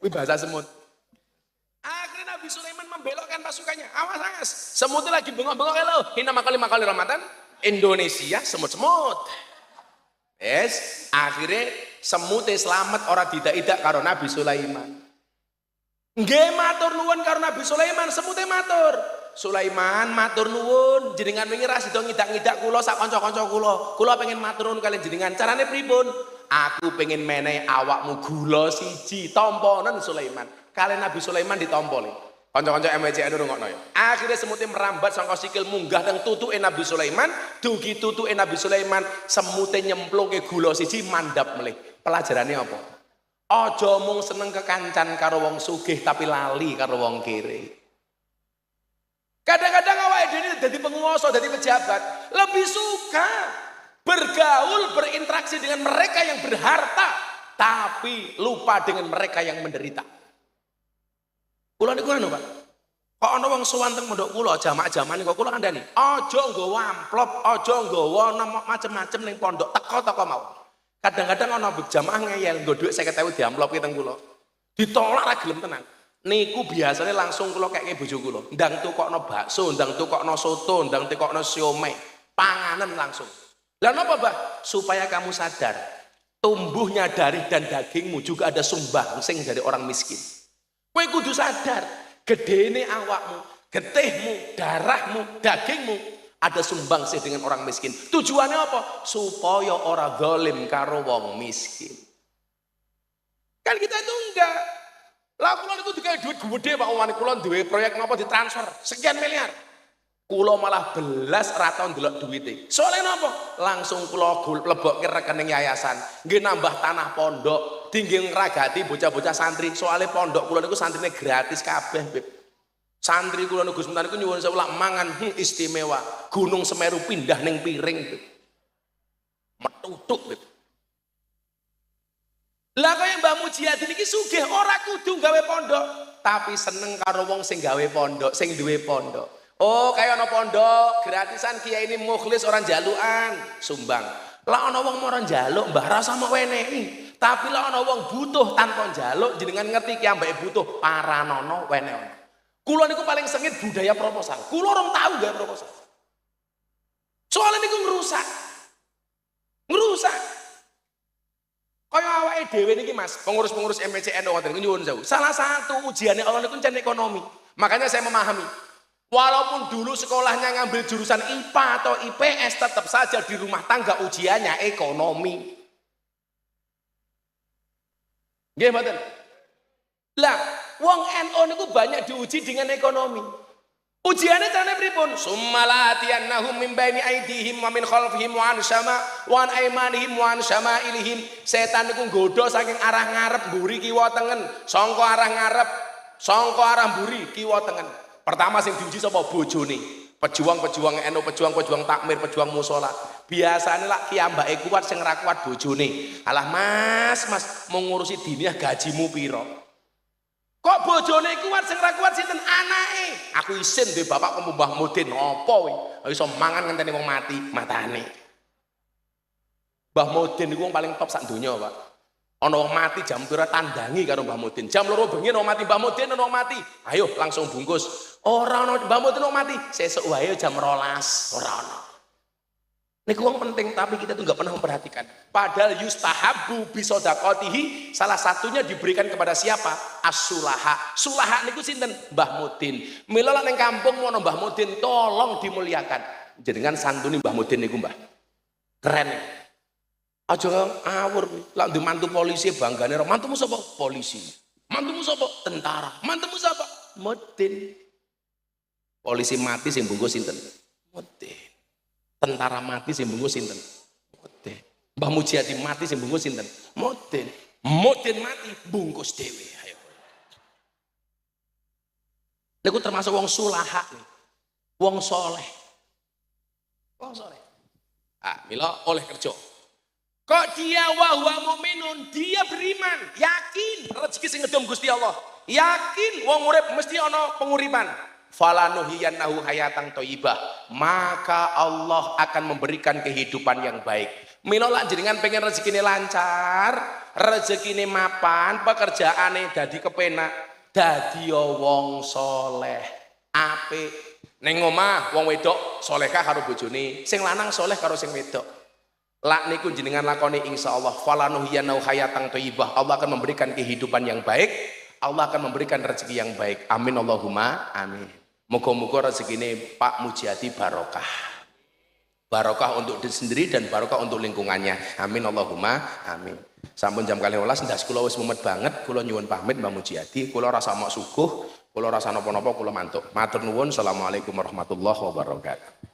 Wih bahasa semut. Akhirnya Nabi Sulaiman membelokkan pasukannya. Awas. Semutnya lagi bengok-bengok hello. Hina makali rahmatan. Indonesia semut-semut. Yes. Akhirnya semutnya selamat orang tidak karo Nabi Sulaiman. Nggih matur nuwun karo Nabi Sulaiman. Semutnya matur. Sulaiman matur nuwun. Jenengan wingi ra sida ngidak-ngidak kula sak kanca-kanca kula. Kula pengen matur nuwun kalian jenengan. Carane pripun? Aku pengen menehi awakmu gula siji tamponen Sulaiman. Kalian Nabi Sulaiman ditampa le. Kanca-kanca MWCN rungokno ya. Akhirnya semutnya merambat sangka sikil munggah nang tutuke Nabi Sulaiman, dugi tutuke Nabi Sulaiman, semutnya nyemplungke gula siji mandap melih. Pelajarannya apa? Aja mung seneng kekancan karo wong sugih tapi lali karo wong kere. Kadang-kadang awake dhewe dadi penguasa, dadi pejabat, lebih suka bergaul, berinteraksi dengan mereka yang berharta, tapi lupa dengan mereka yang menderita. Kula niku anu, Pak. Kok ana wong sowan teng mondok kula jamak-jamane kok kula kandhani, aja nggawa amplop, aja nggawa macem-macem ning pondok, teko-teko mawon. Kadang-kadang ana jamaah ngeyel nggo dhuwit 50.000 di amplop teng kula. Ditolak ra gelem tenan. Niku biasanya langsung kula keke bojo kula. Ndang tukokno bakso, ndang tukokno soto, ndang tukokno siomay, panganan langsung. Lah napa, Mbah? Supaya kamu sadar, tumbuhnya darah dan dagingmu juga ada sumbangsih dari orang miskin. Kowe kudu sadar, gedene awakmu, getihmu, darahmu, dagingmu ada sumbangsih dengan orang miskin. Tujuannya apa? Supaya ora zalim karo wong miskin. Kan kita itu enggak. Lah kula niku digawe duit gede Pak Omane kula duwe proyek napa ditransfer sekian miliar. Kula malah belas ra tau ndelok duwite. Soale napa? Langsung kula lebokke rekening yayasan. Nggih nambah tanah pondok. tinggi ngragati bocah-bocah santri. Soalnya pondok kula niku santrine gratis kabeh, Beb. Santri kula niku sebentar niku nyuwun sewu lak mangan istimewa. Gunung Semeru pindah ning piring, Beb. Metutuk, Beb. Lah kaya Mbah Mujiadi niki sugih ora kudu gawe pondok, tapi seneng karo wong sing gawe pondok, sing duwe pondok. Oh, kaya ana pondok gratisan kiai ini mukhlis orang jalukan, sumbang. Lah ana wong ora njaluk, Mbah rasa mau wenehi. Tapi lah ana wong butuh tanpa njaluk, jenengan ngerti ki ambeke butuh paranono wenehi. Kula niku paling sengit budaya proposal. Kula orang tahu gawe proposal. Soalnya niku ngerusak. Kaya awake dhewe niki Mas, pengurus-pengurus MPCN ngoten niku nyuwun sewu. Salah satu ujiannya Allah niku encen ekonomi. Makanya saya memahami. Walaupun dulu sekolahnya ngambil jurusan IPA atau IPS, tetap saja di rumah tangga ujiannya ekonomi. Nggih mboten? Lah, wong NU niku banyak diuji dengan ekonomi. Ujiannya caranya pripun? Summalatiyannahum min baini aidihim wa min khalfihim wa an aymanihim wa an syama'ilihim. Setan niku nggodha saking arah ngarep mburi kiwa tengen, sangka arah ngarep, sangka arah mburi kiwa tengen. Pertama sing diuji sapa? Bojone. Pejuang-pejuang NU, pejuang-pejuang takmir, pejuang mushola. Biasane lak kiambake kuat sing ra kuat bojone. Alah Mas, mau ngurusi diniyah gajimu piro? Kok bojone kuat sing ra kuat sinten? Anake. Aku isin duwe bapak kok Mbah Mudin apa kuwi? Iso mangan ngenteni wong mati matane. Mbah Mudin iku wong paling top sak donya, Pak. Ana wong mati jam pira tandangi karo Mbah Mudin. Jam 2 bengi ana wong mati, Mbah Mudin ana wong mati. Ayo langsung bungkus. Ora ana Mbah Mudin wong mati, sesuk wae jam 12. Ora ana. Niku wong penting tapi kita tuh nggak pernah memperhatikan. Padahal yustahabu bisodaqatihi, salah satunya diberikan kepada siapa? As-sulaha. Sulaha niku sinten? Mbah Mudin. Mila ning kampung mono Mbah Mudin tolong dimuliakan. Jenengan santuni Mbah Mudin niku, Mbah. Keren. Aja ngawur. Lah ndek mantu polisi banggane, mantumu sapa? Polisi. Mantumu sapa? Tentara. Mantumu sapa? Mudin. Polisi mati sing bungkus sinten? Mudin. Tentara mati sing bungkus sinten? Mudin. Mbah Mujiadi mati sing bungkus sinten? Mudin. Mudin mati bungkus dhewe. Ayo. Niku termasuk wong sulaha nih. Wong soleh. Wong soleh. Ah, mila oleh kerja. Kok dia wa huwa mukminun, dia beriman, yakin rezeki sing ngedom Gusti Allah. Yakin wong urip mesti ana penguripan. Falanuhiyannahu hayatan thayyibah, maka Allah akan memberikan kehidupan yang baik. Mila lak jenengan pengen rezekine lancar, rezekine mapan, pekerjaane dadi kepenak, dadi wong soleh, apik. Ning omah wong wedok solehkah karo bojone, sing lanang soleh karo sing wedok. Lak niku jenengan lakoni insyaallah falanuhiyannahu hayatan thayyibah, Allah akan memberikan kehidupan yang baik, Allah akan memberikan rezeki yang baik. Amin Allahumma amin. Moga-moga rezekine Pak Mujiadi barokah. Barokah untuk diri sendiri dan barokah untuk lingkungannya. Amin Allahumma amin. Sampun jam 12 ndas kula wis mumet banget, kula nyuwun pamit Mbah Mujiadi, kula rasa mok suguh, kula rasa napa-napa kula mantuk. Matur nuwun, assalamualaikum warahmatullahi wabarakatuh.